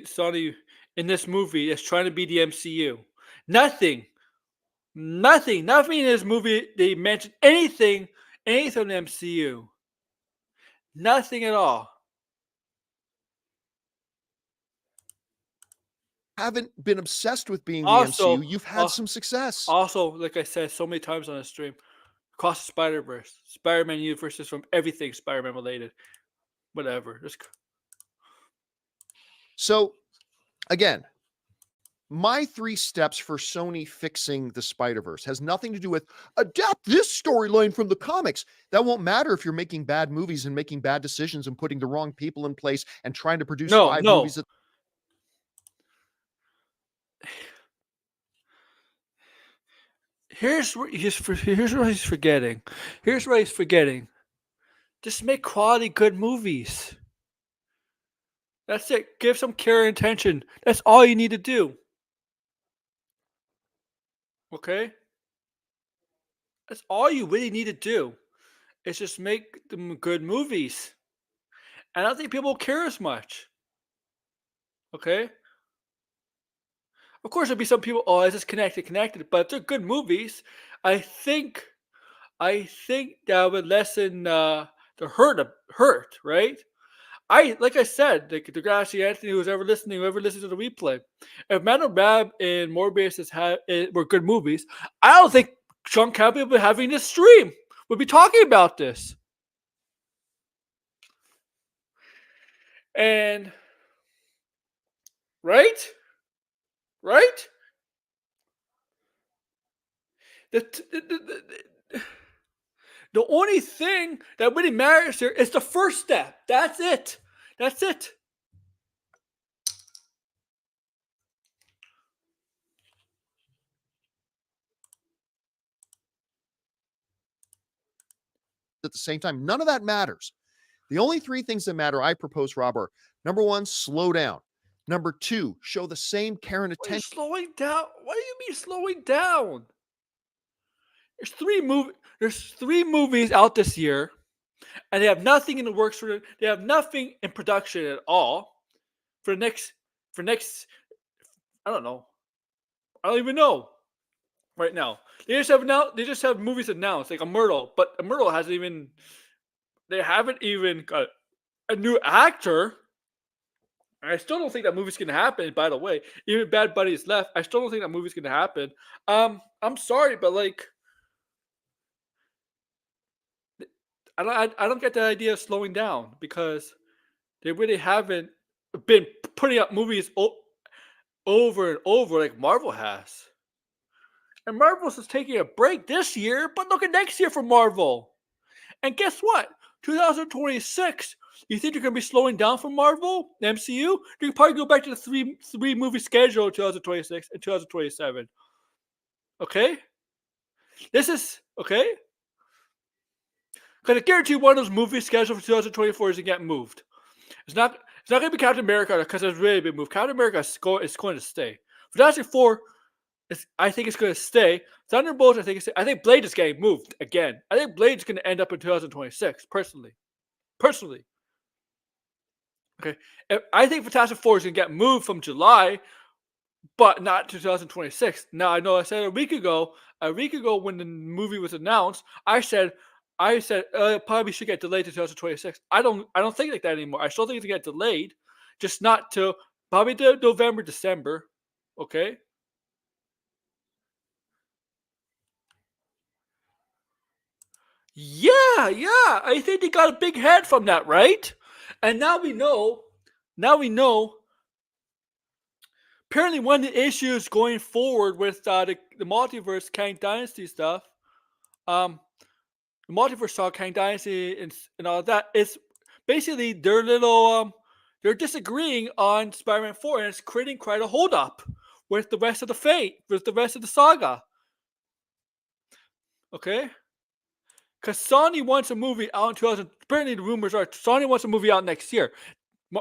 Sony in this movie that's trying to be the MCU. Nothing in this movie they mention anything in the MCU. Nothing at all. haven't been obsessed with being the MCU, you've had some success. Also, like I said so many times on the stream, Across the Spider-Verse, Spider-Man universe is from everything Spider-Man related. Whatever. So, again, my 3 steps for Sony fixing the Spider-Verse has nothing to do with adapt this storyline from the comics. That won't matter if you're making bad movies and making bad decisions and putting the wrong people in place and trying to produce 5 movies. Here's what he's forgetting. Here's what he's forgetting. Just make quality, good movies. That's it. Give some care and attention. That's all you need to do. Okay? That's all you really need to do. is just make them good movies. And I don't think people care as much. Okay? Of course, there'll be some people, oh, it's just connected. But if they're good movies, I think that would lessen the hurt, right? Like I said, like the Grassy Anthony, whoever listens to the replay, if Man of Rab and Morbius were good movies, I don't think Sean Campea would be having this stream. Would be talking about this. And right? The, the only thing that really matters here is the first step. That's it. At the same time, none of that matters. The only three things that matter, I propose, Rob, are number one, slow down. Number two, show the same care and What are you attention. slowing down? What do you mean slowing down? There's three movies out this year, and they have nothing in the works for it. They have nothing in production at all for next. I don't know. I don't even know right now. They just have movies announced, like a Myrtle, but a Myrtle hasn't even. They haven't even got a new actor. I still don't think that movie's gonna happen. By the way, even Bad Buddies left. I still don't think that movie's gonna happen. I'm sorry, but like, I don't get the idea of slowing down because they really haven't been putting out movies over and over like Marvel has. And Marvel's is taking a break this year, but look at next year for Marvel. And guess what? 2026. You think you're going to be slowing down for Marvel, the MCU? You can probably go back to the three movie schedule in 2026 and 2027. Okay? This is okay. Because I guarantee one of those movie schedules for 2024 isn't getting moved. It's not going to be Captain America because it's really been moved. Captain America is going to stay. Fantastic Four, I think it's going to stay. Thunderbolts, I think Blade is getting moved again. I think Blade is going to end up in 2026. Personally. Okay, I think Fantastic Four is going to get moved from July, but not 2026. Now I know I said a week ago when the movie was announced, I said probably should get delayed to 2026. I don't think like that anymore. I still think it's going to get delayed, just not till probably to November, December. Okay. Yeah. I think they got a big head from that, right? And now we know. Apparently, one of the issues going forward with the multiverse Kang Dynasty stuff, the multiverse talk, Kang Dynasty, and all of that is basically they're disagreeing on Spider-Man 4, and it's creating quite a holdup with the rest of the saga. Okay. Because Sony wants a movie out in 2000. Apparently, the rumors are Sony wants a movie out next year.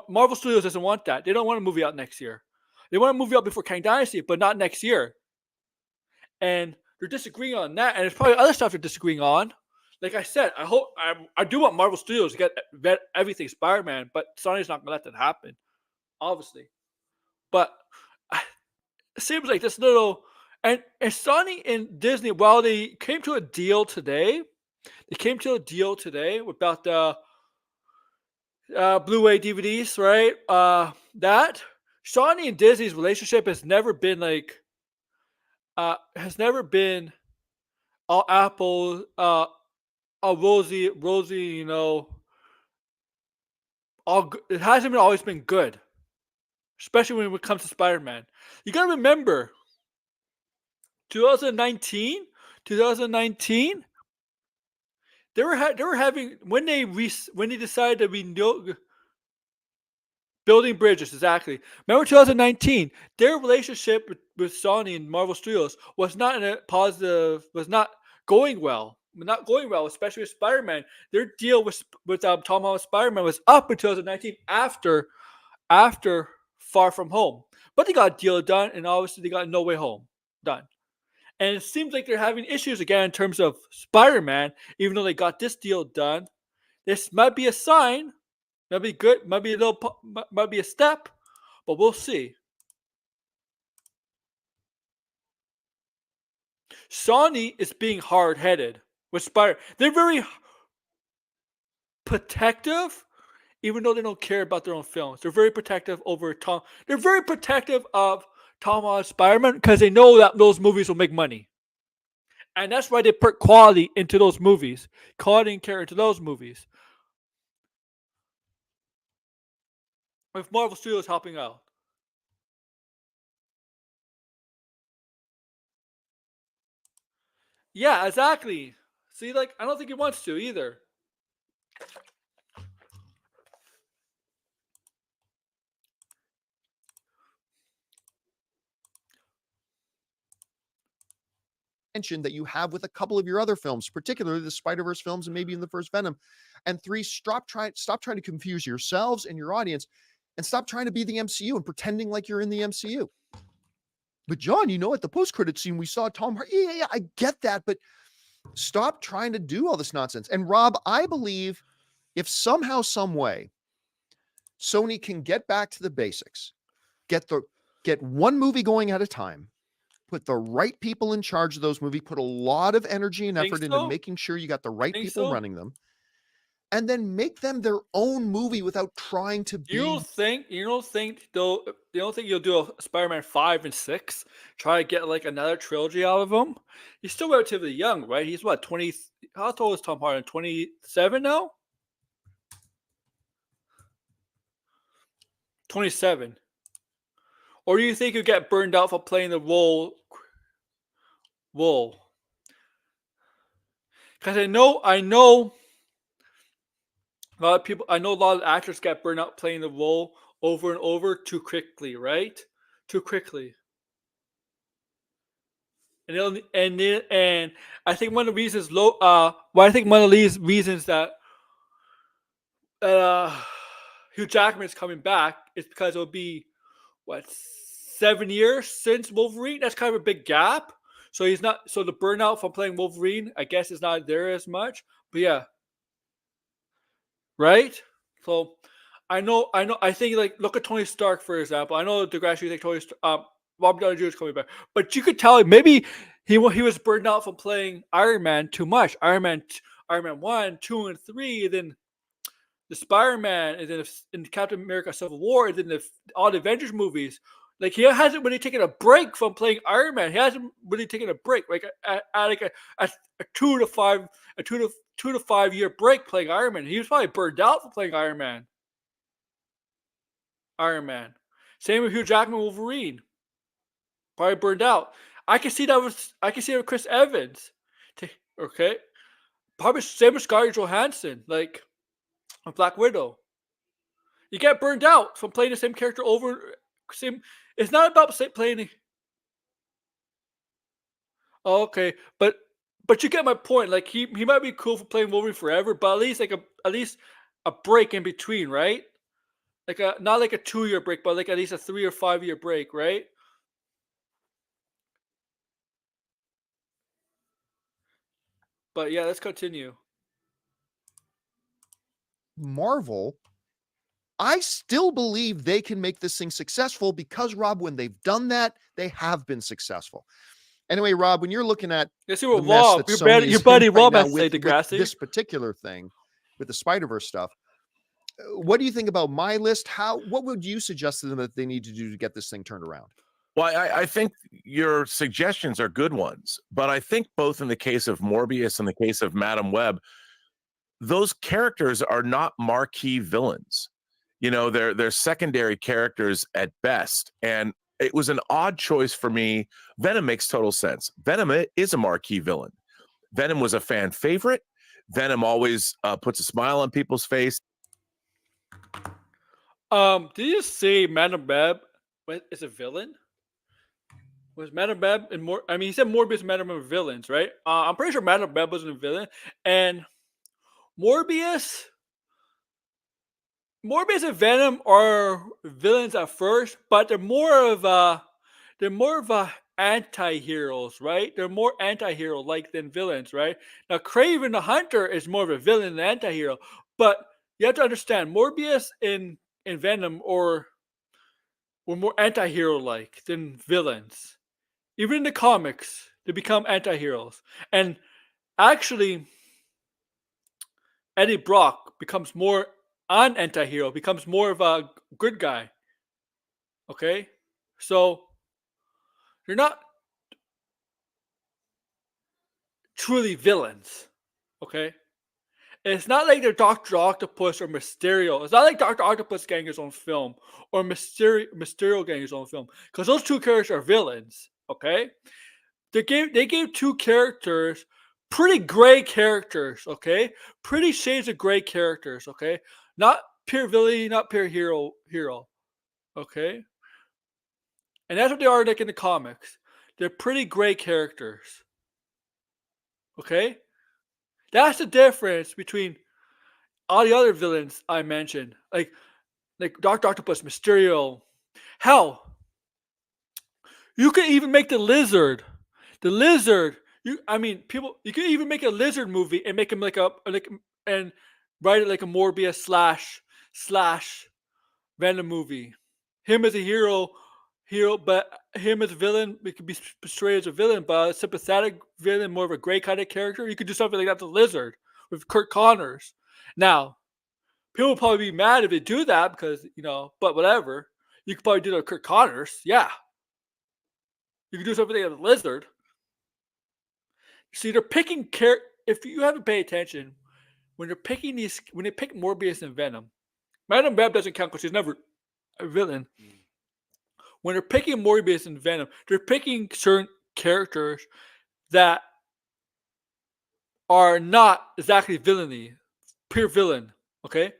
Marvel Studios doesn't want that. They don't want a movie out next year. They want a movie out before Kang Dynasty, but not next year. And they're disagreeing on that. And there's probably other stuff they're disagreeing on. Like I said, I do want Marvel Studios to get everything Spider-Man, but Sony's not gonna let that happen, obviously. But it seems like this little and Sony and Disney, while they came to a deal today. They came to a deal today about the Blu-ray DVDs, right? That Sony and Disney's relationship has never been all apple, all rosy, you know. It hasn't always been good, especially when it comes to Spider-Man. You gotta remember, 2019. They were having when they decided to be building bridges. Exactly. Remember 2019? Their relationship with Sony and Marvel Studios was not in a positive. Was not going well. Especially with Spider-Man. Their deal with Tom Holland's Spider-Man was up in 2019 after Far From Home. But they got a deal done, and obviously they got No Way Home done. And it seems like they're having issues again in terms of Spider-Man, even though they got this deal done. This might be a sign, might be good, might be a little, might be a step, but we'll see. Sony is being hard-headed with Spider. They're very protective, even though they don't care about their own films. They're very protective over Tom. They're very protective of Tom Holland's Spider-Man because they know that those movies will make money. And that's why they put quality into those movies. Quality and care into those movies. With Marvel Studios helping out. Yeah, exactly. See, like, I don't think he wants to either. That you have with a couple of your other films, particularly the Spider-Verse films and maybe in the first Venom. And 3, stop trying to confuse yourselves and your audience, and stop trying to be the MCU and pretending like you're in the MCU. But John, at the post-credit scene we saw Tom Hardy. Yeah, I get that, but stop trying to do all this nonsense. And Rob, I believe if somehow, some way, Sony can get back to the basics, get one movie going at a time, put the right people in charge of those movies, put a lot of energy and effort into making sure you got the right people running them, and then make them their own movie without trying to be. You don't think though? You don't think you'll do a Spider-Man 5 and 6? Try to get like another trilogy out of him? He's still relatively young, right? He's what, 20? How old is Tom Hardy? 27 now? 27. Or do you think you get burned out for playing the role? Because I know a lot of people. I know a lot of actors get burned out playing the role over and over too quickly, right? Too quickly. And I think one of the reasons that Hugh Jackman is coming back is because it'll be 7 years since Wolverine. That's kind of a big gap. So the burnout from playing Wolverine, I guess, is not there as much. But yeah, right. So I think, like, look at Tony Stark, for example. I know DeGrasse, you think Robert Downey Jr. is coming back, but you could tell maybe he was burned out from playing Iron Man too much. Iron Man 1, 2, and 3, and then the Spider-Man, and then in Captain America: Civil War, and then all the Avengers movies. Like, he hasn't really taken a break from playing Iron Man. He hasn't really taken a break, like a 2 to 5 year break playing Iron Man. He was probably burned out from playing Iron Man. Same with Hugh Jackman, Wolverine. Probably burned out. I can see that with Chris Evans. Okay, probably same with Scarlett Johansson, like on Black Widow. You get burned out from playing the same character over. It's not about playing. Okay, but you get my point. Like, he might be cool for playing Wolverine forever, but at least a break in between, right? Like not like a 2-year break, but like at least a 3 or 5 year break, right? But yeah, let's continue. Marvel, I still believe they can make this thing successful because, Rob, when they've done that, they have been successful. Anyway, Rob, when you're looking at let's see what Rob, your buddy Rob has to say, DeGrasse. This particular thing with the Spider-Verse stuff, what do you think about my list? What would you suggest to them that they need to do to get this thing turned around? Well, I think your suggestions are good ones, but I think both in the case of Morbius and the case of Madam Web, those characters are not marquee villains. They're secondary characters at best. And it was an odd choice for me. Venom makes total sense. Venom is a marquee villain. Venom was a fan favorite. Venom always puts a smile on people's face. Did you say Madam Web is a villain? Was Madam Web and more? I mean, he said Morbius and Madam Web are villains, right? I'm pretty sure Madam Web wasn't a villain, and Morbius and Venom are villains at first, but they're more of a anti-heroes, right? They're more anti-hero like than villains, right? Now Kraven the Hunter is more of a villain than an anti-hero, but you have to understand Morbius in Venom were more anti-hero like than villains. Even in the comics, they become anti-heroes. And actually Eddie Brock becomes more an anti-hero, becomes more of a good guy. Okay? So they're not truly villains. Okay? It's not like they're Doctor Octopus or Mysterio. It's not like Doctor Octopus getting his own film or Mysterio getting his own film. Because those two characters are villains. Okay? They gave two characters pretty gray characters, okay? Pretty shades of gray characters, okay? Not pure villain, not pure hero, okay? And that's what they are like in the comics. They're pretty gray characters, okay? That's the difference between all the other villains I mentioned, like Doctor Octopus, Mysterio. Hell, you could even make the Lizard. The Lizard. You could even make a Lizard movie and make him and write it like a Morbius slash Venom movie. Him as a hero, but him as a villain, it could be portrayed as a villain, but a sympathetic villain, more of a gray kind of character. You could do something like that to Lizard with Kurt Connors. Now, people will probably be mad if they do that because but whatever. You could probably do that with Kurt Connors, yeah. You could do something like a Lizard. See, they're picking if you haven't paid attention, when they pick Morbius and Venom, Madam Web doesn't count because she's never a villain. When they're picking Morbius and Venom, they're picking certain characters that are not exactly villainy, pure villain, okay?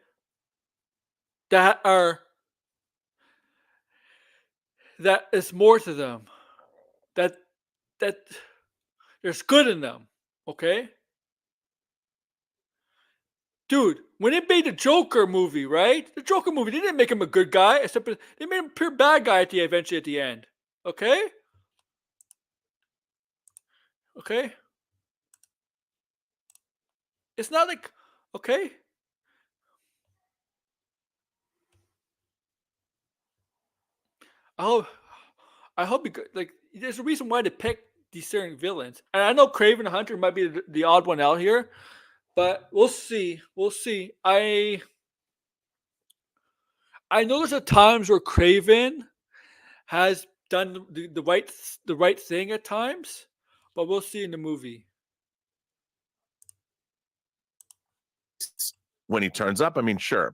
That is more to them. That there's good in them, okay? Dude, when they made the Joker movie, right? The Joker movie, they didn't make him a good guy, except they made him a pure bad guy eventually at the end. Okay? Okay? It's not like, okay? I hope there's a reason why they pick these certain villains. And I know Kraven the Hunter might be the odd one out here, but we'll see. We'll see. I know there's times where Kraven has done the right thing at times, but we'll see in the movie. When he turns up, I mean, sure.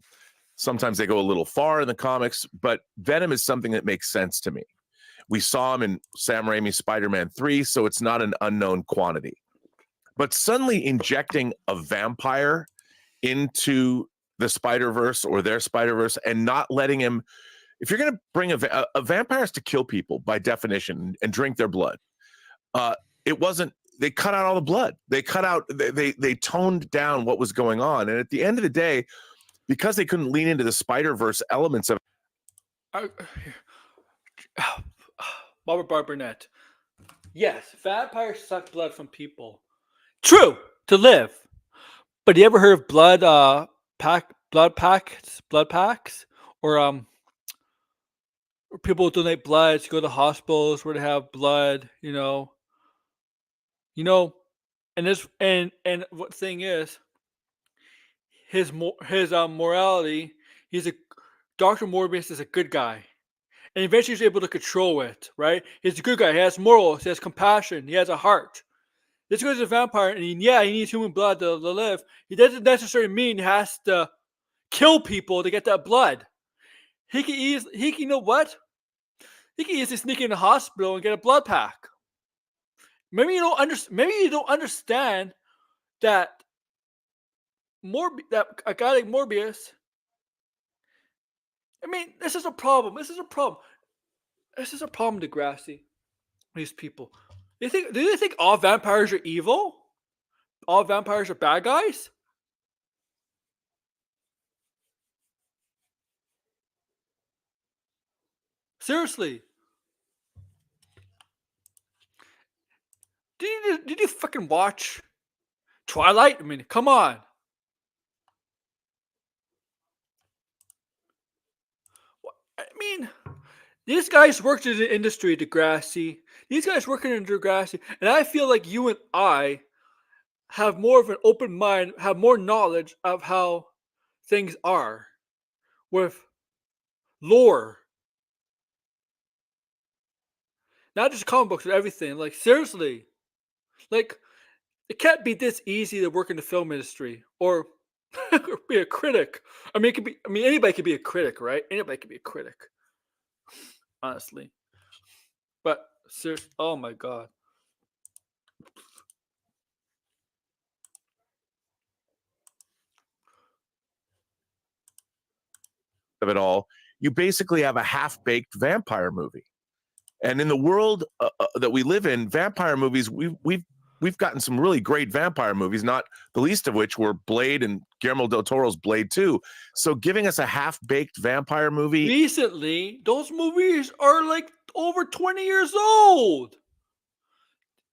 Sometimes they go a little far in the comics, but Venom is something that makes sense to me. We saw him in Sam Raimi's Spider-Man 3, so it's not an unknown quantity. But suddenly injecting a vampire into the Spider-Verse or their Spider-Verse and not letting him, if you're going to bring a vampire is to kill people by definition and drink their blood. They cut out all the blood. They toned down what was going on. And at the end of the day, because they couldn't lean into the Spider-Verse elements of Robert Burnett. Yes, vampires suck blood from people. True, to live. But you ever heard of blood packs? Or people donate blood to go to hospitals where they have blood, and what thing is his morality, Dr. Morbius is a good guy. And eventually he's able to control it, right? He's a good guy. He has morals. He has compassion. He has a heart. This guy's a vampire, and he needs human blood to live. He doesn't necessarily mean he has to kill people to get that blood. He can you know what? He can easily sneak in the hospital and get a blood pack. Maybe you don't understand that a guy like Morbius. I mean, this is a problem. This is a problem, Degrassi. These people. Do they think all vampires are evil? All vampires are bad guys? Seriously. Did you fucking watch Twilight? I mean, come on. I mean, these guys worked in the industry, Degrassi. These guys working in Degrassi, and I feel like you and I have more of an open mind, have more knowledge of how things are with lore, not just comic books, but everything. Like seriously, like it can't be this easy to work in the film industry or or be a critic. I mean, it could be. I mean, anybody could be a critic, right? Anybody could be a critic, honestly. But seriously, oh my god. Of it all, you basically have a half-baked vampire movie. And in the world that we live in, vampire movies, we've gotten some really great vampire movies, not the least of which were Blade and Guillermo del Toro's Blade 2. So giving us a half-baked vampire movie, Recently, those movies are like over 20 years old.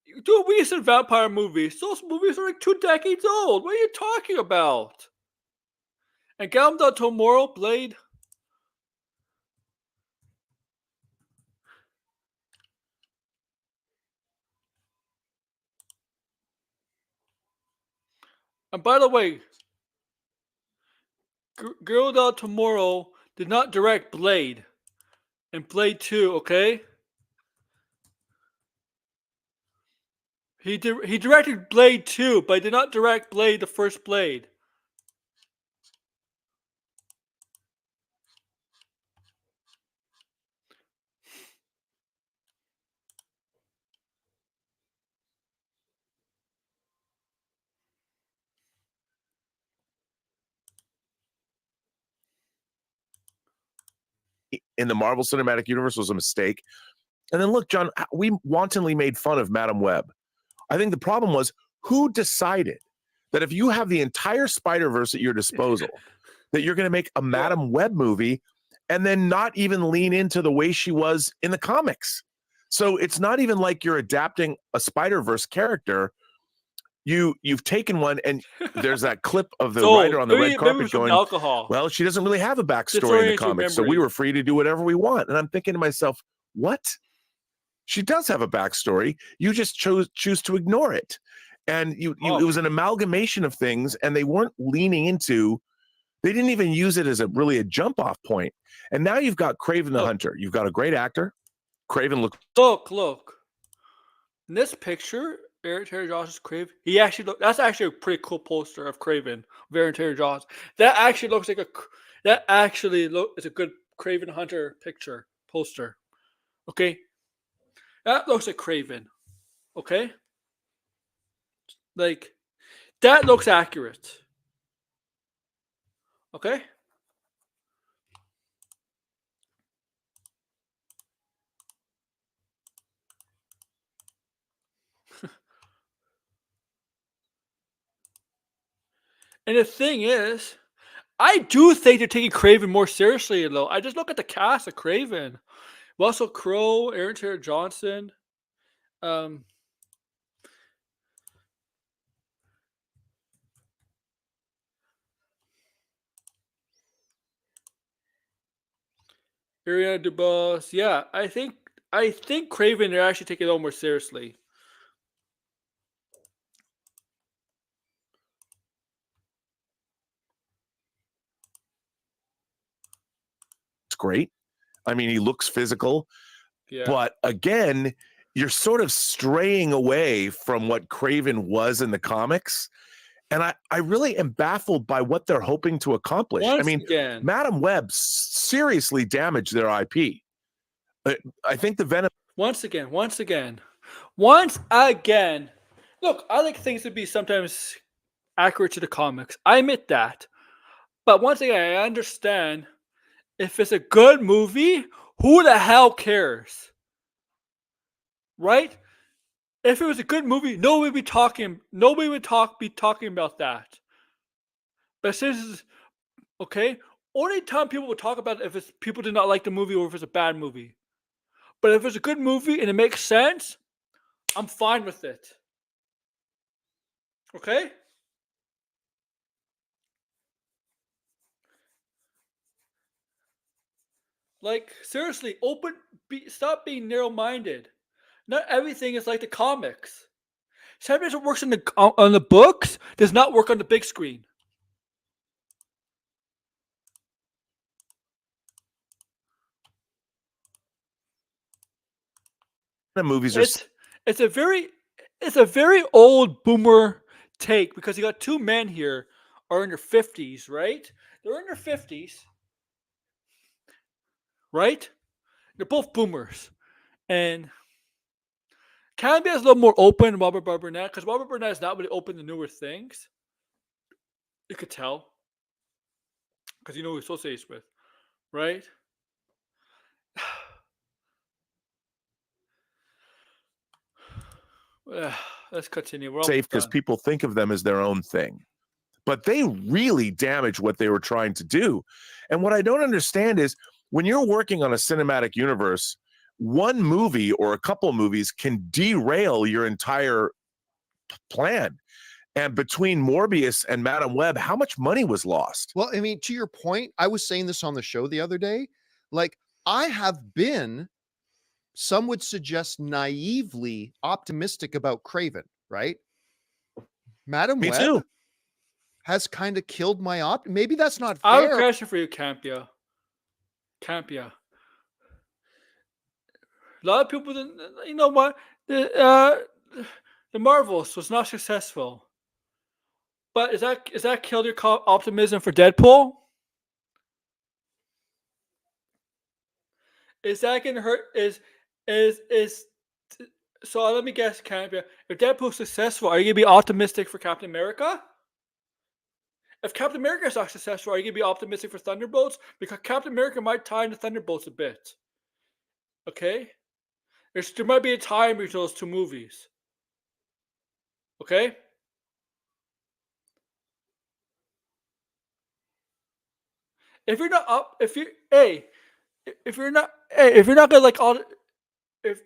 You do recent vampire movies. Those movies are like 2 decades old. What are you talking about? And Guillermo del Toro, Blade. And by the way, Guillermo del Toro did not direct Blade and Blade 2, okay? He directed Blade 2, but he did not direct Blade, the first Blade. in the Marvel Cinematic Universe was a mistake. And then look, John, we wantonly made fun of Madam Web. I think the problem was who decided that if you have the entire Spider-Verse at your disposal, that you're going to make a Madam Web movie and then not even lean into the way she was in the comics. So it's not even like you're adapting a Spider-Verse character. You've taken one, and there's that clip of the writer on the red carpet going, alcohol. well, she doesn't really have a backstory in the comics, so we were free to do whatever we want. And I'm thinking to myself, what? She does have a backstory. You just choose to ignore it. And it was an amalgamation of things, and they weren't leaning into, they didn't even use it as really a jump off point. And now you've got Kraven the Hunter. You've got a great actor. Kraven looks. Look. In this picture, Aaron Taylor John's Kraven. That's actually a pretty cool poster of Kraven, of Aaron Taylor John's. That actually looks like it's a good Kraven Hunter picture poster. Okay, that looks like Kraven. Okay, like that looks accurate. Okay. And the thing is, I do think they're taking Kraven more seriously, though. I just look at the cast of Kraven. Russell Crowe, Aaron Taylor Johnson. Ariana DeBose. Yeah, I think Kraven, they're actually taking it a little more seriously. It's great. I mean, he looks physical. Yeah. But again, you're sort of straying away from what Kraven was in the comics. And I really am baffled by what they're hoping to accomplish. Madam Web seriously damaged their IP. I think the Venom. Once again. Look, I like things to be sometimes accurate to the comics. I admit that. But once again, I understand if it's a good movie, who the hell cares? Right? If it was a good movie, nobody would be talking about that. But since okay, only time people would talk about it if it's people did not like the movie or if it's a bad movie. But if it's a good movie and it makes sense, I'm fine with it. Okay? Like, seriously, stop being narrow-minded. Not everything is like the comics. Sometimes what works on the books does not work on the big screen. The movies are It's a very old boomer take because you got two men here are in their 50s, right? They're in their 50s, right? They're both boomers. And Campea is a little more open than Robert Burnett because Robert Burnett is not really open to newer things. You could tell because you know who he associates with, right? Let's continue. We're safe almost because done. people think of them as their own thing. But they really damage what they were trying to do. And what I don't understand is when you're working on a cinematic universe, one movie or a couple movies can derail your entire plan. And between Morbius and Madam Web, how much money was lost? Well, I mean, to your point, I was saying this on the show the other day. Like, I have been, some would suggest, naively optimistic about Craven, right? Madam Me Web too. has kind of killed my maybe that's not I have a fair. question for you, Campea. Campea. A lot of people didn't. You know what? The Marvels was not successful. But is that killed your optimism for Deadpool? Is that gonna hurt? Is so? Let me guess, Campea. If Deadpool's successful, are you gonna be optimistic for Captain America? If Captain America is not successful, are you gonna be optimistic for Thunderbolts? Because Captain America might tie into Thunderbolts a bit. Okay, there might be a time between those two movies. Okay. If you're not up, if you hey, if you're not hey, if you're not gonna like all, if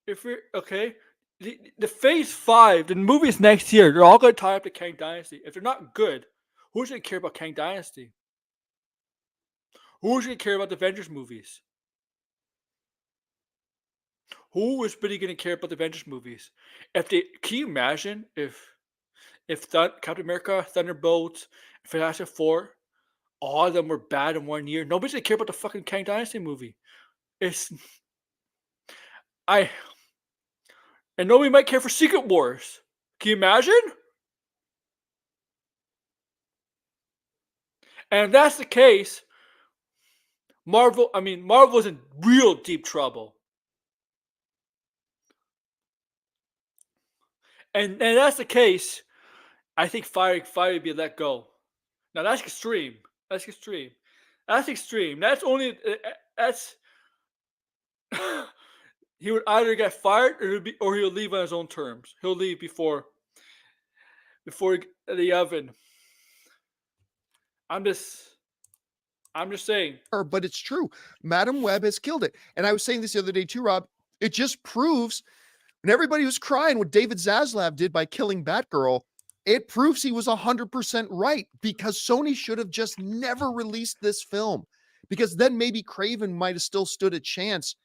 if you're okay, the Phase 5, the movies next year, they're all gonna tie up to Kang Dynasty. If they're not good, who's gonna care about Kang Dynasty? Who's gonna care about the Avengers movies? Who is really gonna care about the Avengers movies? Can you imagine if Captain America, Thunderbolts, Fantastic Four, all of them were bad in 1 year? Nobody's gonna care about the fucking Kang Dynasty movie. It's I and nobody might care for Secret Wars. Can you imagine? And if that's the case, Marvel's in real deep trouble. And that's the case, I think Fire would be let go. Now that's extreme. That's extreme. That's extreme. That's only that's he would either get fired or he'll leave on his own terms. He'll leave before the oven. I'm just saying. But it's true. Madam Web has killed it. And I was saying this the other day too, Rob. It just proves when everybody was crying what David Zaslav did by killing Batgirl, it proves he was 100% right because Sony should have just never released this film because then maybe Craven might have still stood a chance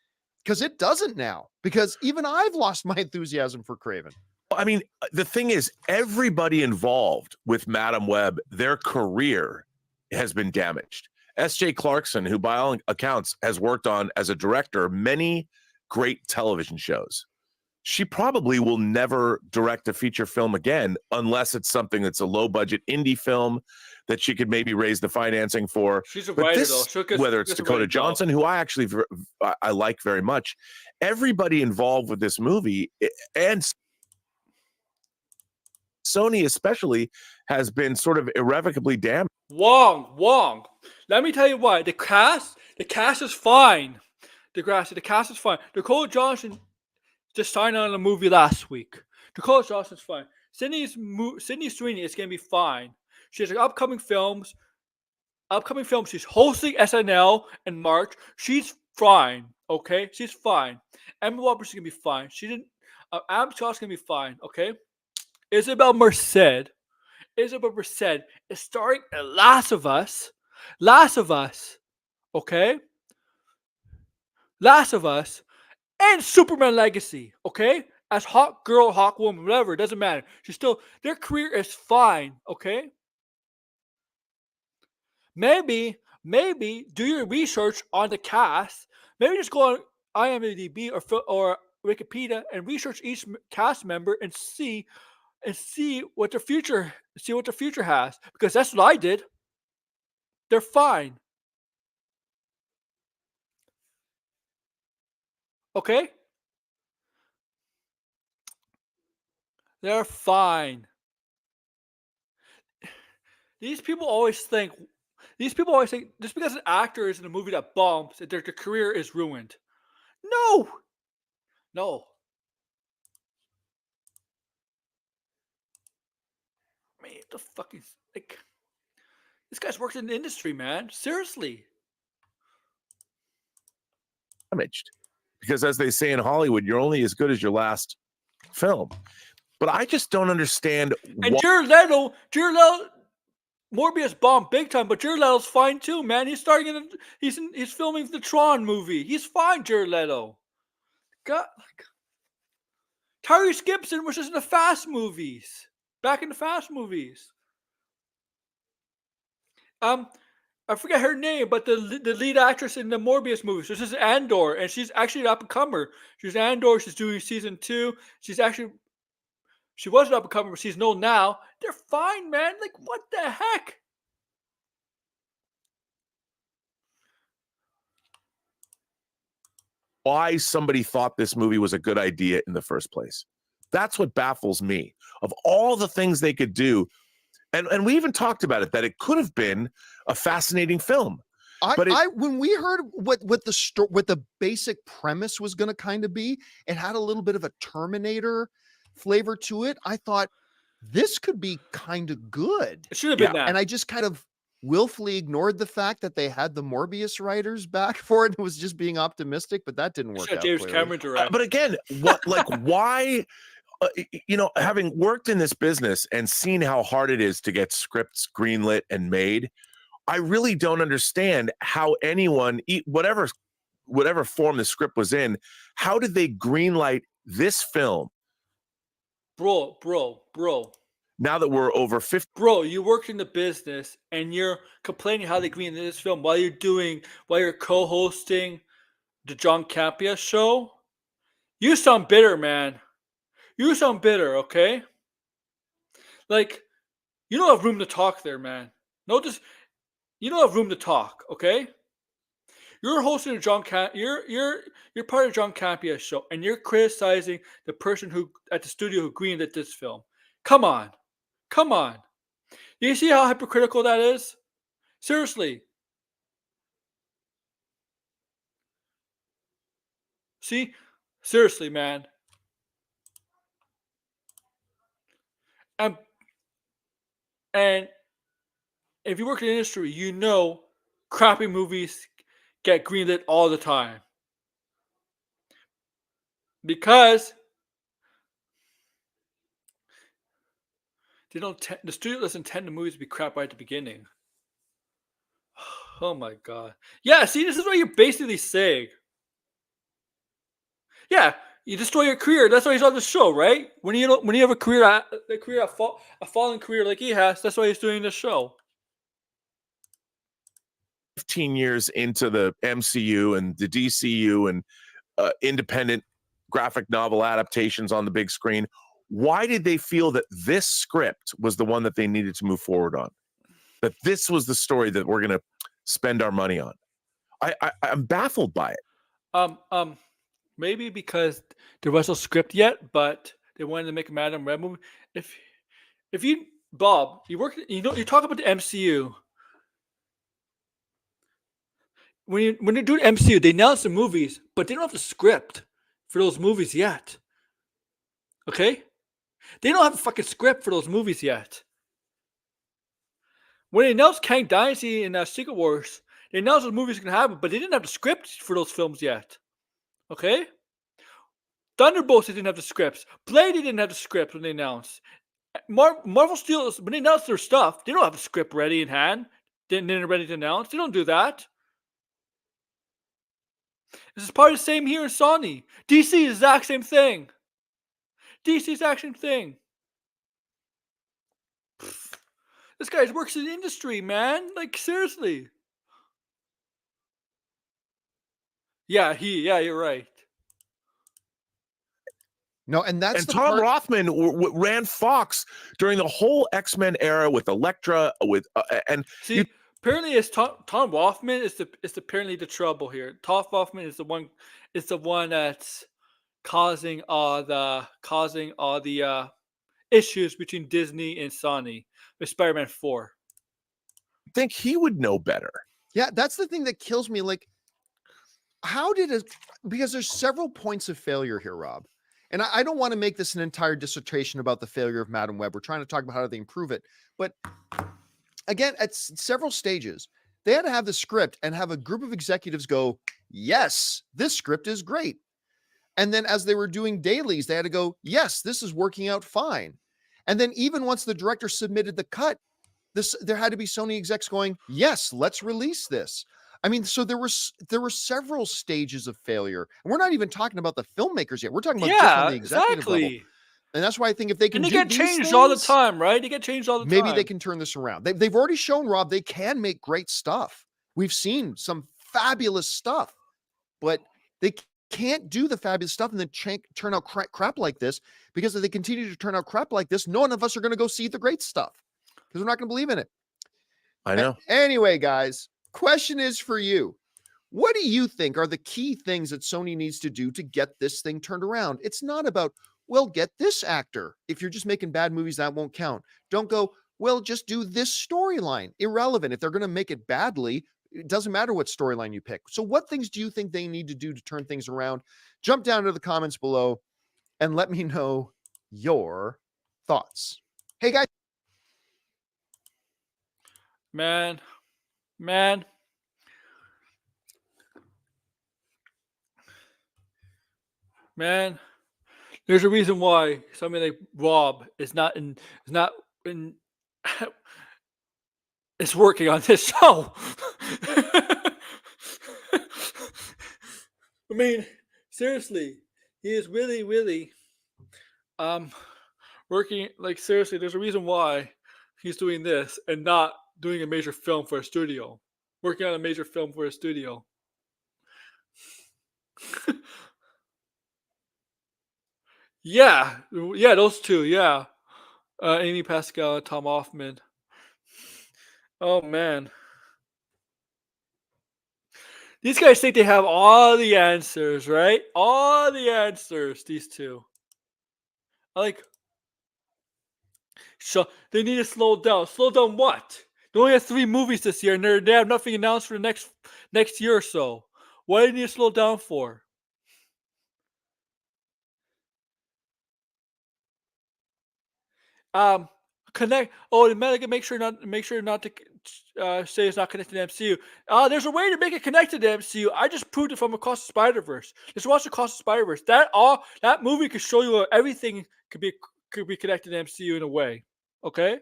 because it doesn't now because even I've lost my enthusiasm for Craven. I mean, the thing is, everybody involved with Madam Web, their career has been damaged. S.J. Clarkson, who by all accounts has worked on, as a director, many great television shows. She probably will never direct a feature film again unless it's something that's a low-budget indie film that she could maybe raise the financing for. She's a But writer, this, though. whether it's Dakota Johnson, who I actually I like very much, everybody involved with this movie, and Sony especially, has been sort of irrevocably damaged. Wong. Let me tell you why. The cast is fine. The cast is fine. Dakota Johnson just signed on a movie last week. Dakota Johnson's fine. Sydney Sweeney is gonna be fine. She has upcoming films. She's hosting SNL in March. She's fine. Okay, she's fine. Emma Roberts is gonna be fine. Adam Scott's gonna be fine. Okay, Isabel Merced is starring in Last of Us. Last of Us. Okay? Last of Us and Superman Legacy. Okay? As hot girl, hot woman, whatever, it doesn't matter. She's still, their career is fine. Okay? Maybe do your research on the cast. Maybe just go on IMDb or Wikipedia and research each cast member and see what their future has, because that's what I did. They're fine. Okay? They're fine. These people always think just because an actor is in a movie that bombs, that their career is ruined. No. No. I mean, the fuck is, like, this guy's worked in the industry, man. Seriously. Damaged, because as they say in Hollywood, you're only as good as your last film. But I just don't understand. And Jared Leto, Morbius bombed big time, but Jared Leto's fine too, man. He's he's filming the Tron movie. He's fine, Jared Leto. God, Tyrese Gibson was just in the Fast movies. Back in the Fast movies. I forget her name, but the lead actress in the Morbius movie. So this is Andor, and she's actually an up-and-comer. She's Andor. She's doing season 2. She was an up-and-comer, but she's known now. They're fine, man. Like, what the heck? Why somebody thought this movie was a good idea in the first place. That's what baffles me. Of all the things they could do, and we even talked about it, that it could have been a fascinating film. When we heard what the basic premise was going to kind of be, it had a little bit of a Terminator flavor to it. I thought this could be kind of good. It should have been that. And I just kind of willfully ignored the fact that they had the Morbius writers back for it. It was just being optimistic, but that didn't work out. James Cameron direct. But again, why? Having worked in this business and seen how hard it is to get scripts greenlit and made, I really don't understand how anyone, whatever form the script was in, how did they greenlight this film? Bro. Now that we're over 50. Bro, you work in the business and you're complaining how they greenlit this film while you're co-hosting the John Campea show. You sound bitter, man. You sound bitter, okay? Like, you don't have room to talk there, man. You don't have room to talk, okay? You're hosting a you're part of John Campea's show, and you're criticizing the person who at the studio who greenlit this film. Come on. Do you see how hypocritical that is? Seriously. See? Seriously, man. And if you work in the industry, you know crappy movies get greenlit all the time. Because the studio doesn't intend the movies to be crap right at the beginning. Oh my god. Yeah, see, this is what you're basically saying. Yeah, you destroy your career. That's why he's on the show, right? When you have a fallen career like he has, that's why he's doing this show. 15 years into the MCU and the DCU and independent graphic novel adaptations on the big screen, why did they feel that this script was the one that they needed to move forward on? That this was the story that we're going to spend our money on? I'm baffled by it. Maybe because there was no script yet, but they wanted to make a Madame Web movie. If you, Bob, you talk about the MCU. When they do MCU, they announce the movies, but they don't have the script for those movies yet. Okay? They don't have a fucking script for those movies yet. When they announced Kang Dynasty and Secret Wars, they announced those movies can happen, but they didn't have the script for those films yet. Okay? Thunderbolts, they didn't have the scripts. Blade, they didn't have the script when they announced. Marvel steals when they announce their stuff. They don't have a script ready in hand, then ready to announce. They don't do that. This is part of the same here in Sony. DC is the exact same thing. DC is the exact same thing. This guy works in the industry, man. Like, seriously. Yeah, you're right. No, and that's And the Tom part. Rothman ran Fox during the whole X-Men era with Elektra, and See, apparently it's Tom Rothman is apparently the trouble here. Tom Rothman is the one that's causing all the issues between Disney and Sony with Spider-Man 4. I think he would know better. Yeah, that's the thing that kills me. Like, how did it? Because there's several points of failure here, Rob. And I don't want to make this an entire dissertation about the failure of Madam Web. We're trying to talk about how they improve it. But again, at several stages, they had to have the script and have a group of executives go, yes, this script is great. And then as they were doing dailies, they had to go, yes, this is working out fine. And then even once the director submitted the cut, there had to be Sony execs going, yes, let's release this. I mean, so there were several stages of failure. And we're not even talking about the filmmakers yet. We're talking about just on the executive level. And that's why I think if they can and they do get these changed things, all the time, right? They get changed all the time. maybe they can turn this around. They've already shown, Rob, they can make great stuff. We've seen some fabulous stuff, but they can't do the fabulous stuff and then turn out crap like this, because if they continue to turn out crap like this, none of us are going to go see the great stuff because we're not going to believe in it. I know. Anyway, guys, question is for you. What do you think are the key things that Sony needs to do to get this thing turned around? It's not about, well, get this actor. If you're just making bad movies, that won't count. Don't go, well, just do this storyline. Irrelevant. If they're going to make it badly, it doesn't matter what storyline you pick. So what things do you think they need to do to turn things around? Jump down to the comments below and let me know your thoughts. Hey, guys. Man. There's a reason why somebody like Rob is not in is working on this show. I mean, seriously, he is really working, like, seriously, there's a reason why he's doing this and not doing a major film for a studio. Working on a major film for a studio. Yeah, those two, yeah. Amy Pascal and Tom Hoffman. Oh, man. These guys think they have all the answers, right? All the answers, these two. So they need to slow down. Slow down what? They only have 3 movies this year, and they have nothing announced for the next year or so. What do they need to slow down for? Connect. Oh, the make sure not to say it's not connected to the MCU. There's a way to make it connected to the MCU. I just proved it from Across the Spider-Verse. Just watch Across the Spider-Verse. That movie could show you how everything could be connected to the MCU in a way. Okay.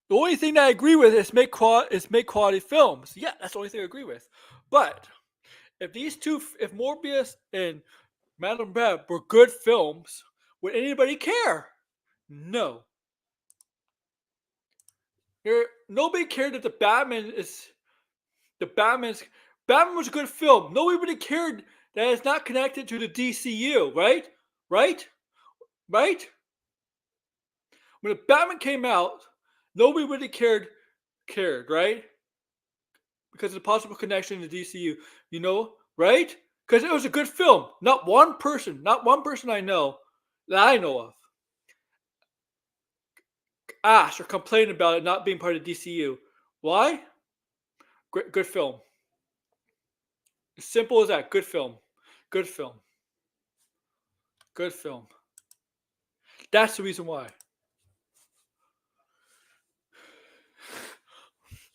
The only thing that I agree with is make quality films. Yeah, that's the only thing I agree with. But if Morbius and Madam Web were good films, would anybody care? No. Nobody cared that Batman was a good film. Nobody cared that it's not connected to the DCU, right? Right? When the Batman came out, nobody really cared, right? Because of the possible connection to the DCU, right? Because it was a good film. Not one person I know of asked or complained about it not being part of DCU. Why? Good film. As simple as that. Good film. That's the reason why.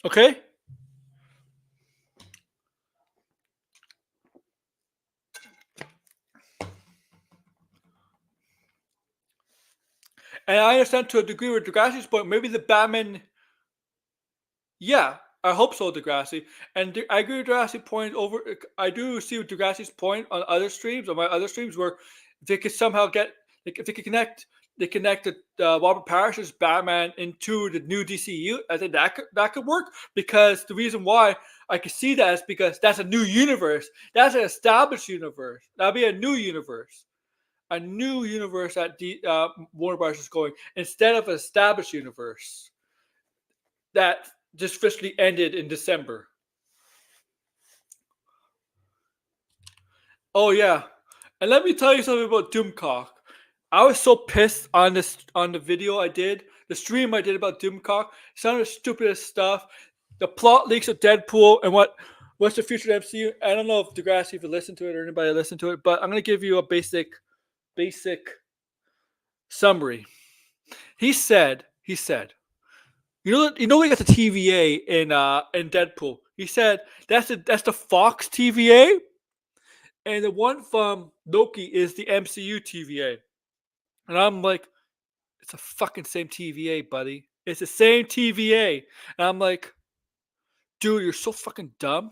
Okay? And I understand to a degree with Degrassi's point, maybe the Batman. Yeah, I hope so, Degrassi. And I agree with Degrassi's point over. I do see Degrassi's point on other streams, on my other streams, where they could somehow get, like, if they could connect, Robert Parrish's Batman into the new DCU. I think that could work, because the reason why I could see that is because that's a new universe. That's an established universe. That'll be a new universe. A new universe that Warner Bros. Is going, instead of an established universe that just officially ended in December. Oh yeah, and let me tell you something about Doomcock. I was so pissed on the video I did, the stream I did about Doomcock. Some of the stupidest stuff, the plot leaks of Deadpool, and what's the future of the MCU. I don't know if Degrassi, if you listened to it or anybody listened to it, but I'm gonna give you a basic summary. He said, you know, we got the TVA in Deadpool. He said that's the Fox TVA, and the one from Loki is the MCU TVA. And I'm like, it's a fucking same TVA, buddy. It's the same TVA. And I'm like, dude, you're so fucking dumb.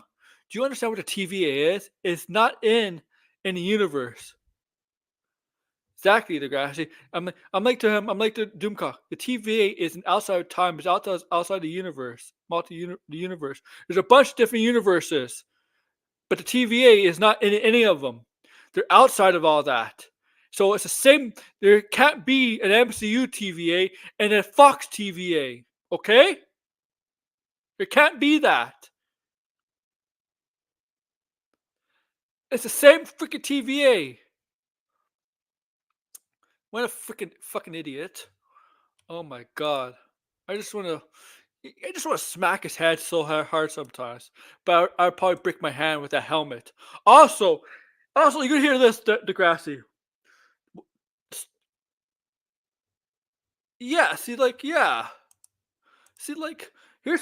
Do you understand what a TVA is? It's not in the universe. Exactly, Degrassi. I'm like to Doomcock. The TVA isn't outside of time, it's outside the universe. The universe. There's a bunch of different universes. But the TVA is not in any of them. They're outside of all that. So it's the same. There can't be an MCU TVA and a Fox TVA. Okay? There can't be that. It's the same freaking TVA. What a freaking fucking idiot. Oh my god. I just want to smack his head so hard sometimes. But I'd probably break my hand with that helmet. Also, you can hear this, Degrassi. Yeah, see, here's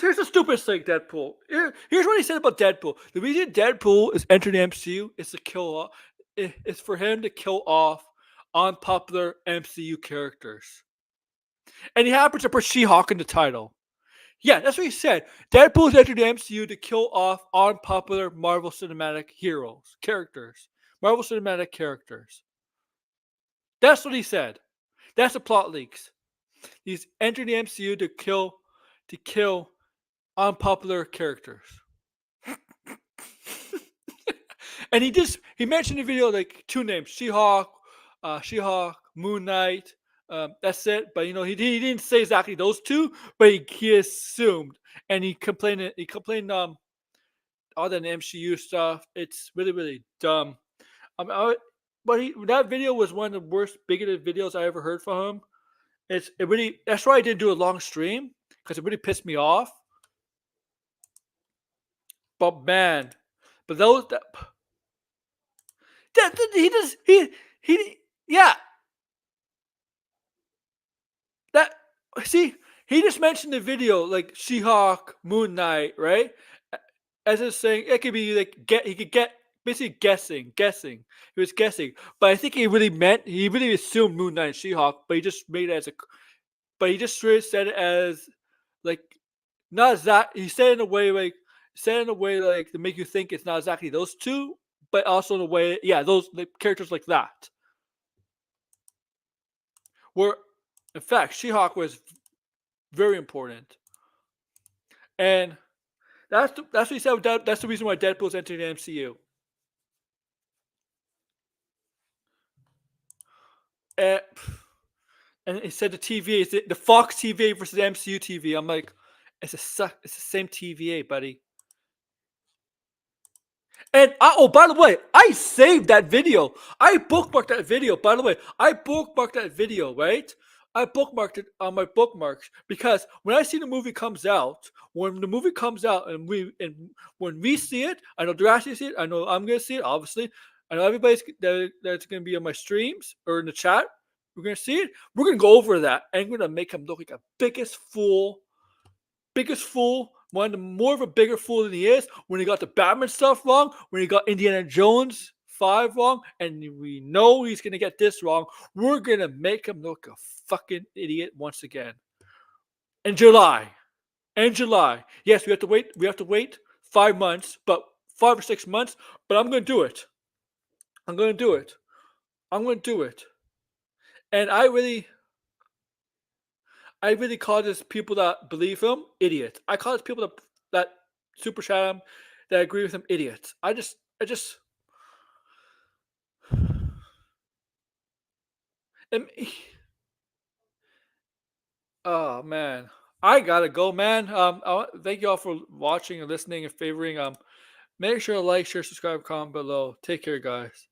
the stupidest thing, Deadpool. Here's what he said about Deadpool. The reason Deadpool is entering the MCU is to kill off. It's for him to kill off unpopular MCU characters. And he happens to put She-Hulk in the title. Yeah, that's what he said. Deadpool is entering the MCU to kill off unpopular Marvel Cinematic characters. Marvel Cinematic characters. That's what he said. That's the plot leaks. He's entering the MCU to kill unpopular characters. And he mentioned in the video like two names: She-Hulk, Moon Knight. That's it. But he didn't say exactly those two, but he assumed, and he complained all that MCU stuff. It's really, really dumb. But that video was one of the worst bigoted videos I ever heard from him. That's why I didn't do a long stream, because it really pissed me off. But man, he just mentioned the video like She-Hulk, Moon Knight, right? As it's saying, it could be like he could get basically guessing. He was guessing, but I think he really assumed Moon Knight and She-Hulk, but he just made it he just said it as like not exact. He said it in a way like to make you think it's not exactly those two, but also in a way, those characters like that. Where, in fact, She-Hulk was very important, and that's what he said. That's the reason why Deadpool's entering the MCU. And it said the TVA is the Fox TVA versus the MCU TV. I'm like, it's the same TVA, buddy. And by the way, I saved that video. I bookmarked that video. By the way, I bookmarked that video, right? I bookmarked it on my bookmarks because when I see the movie comes out, and when we see it, I know Degrassi see it. I know I'm gonna see it. Obviously, I know everybody's that's gonna be on my streams or in the chat. We're gonna see it. We're gonna go over that, and we're gonna make him look like a biggest fool. More of a bigger fool than he is. When he got the Batman stuff wrong, when he got Indiana Jones 5 wrong, and we know he's gonna get this wrong. We're gonna make him look a fucking idiot once again. In July. Yes, we have to wait. We have to wait 5 months, but 5 or 6 months. But I'm gonna do it. I'm gonna do it. I'm gonna do it. And I really call this people that believe him idiots. I call this people that super chat him, that agree with him, idiots. I just. And oh man, I gotta go, man. Thank you all for watching and listening and favoring. Make sure to like, share, subscribe, comment below. Take care, guys.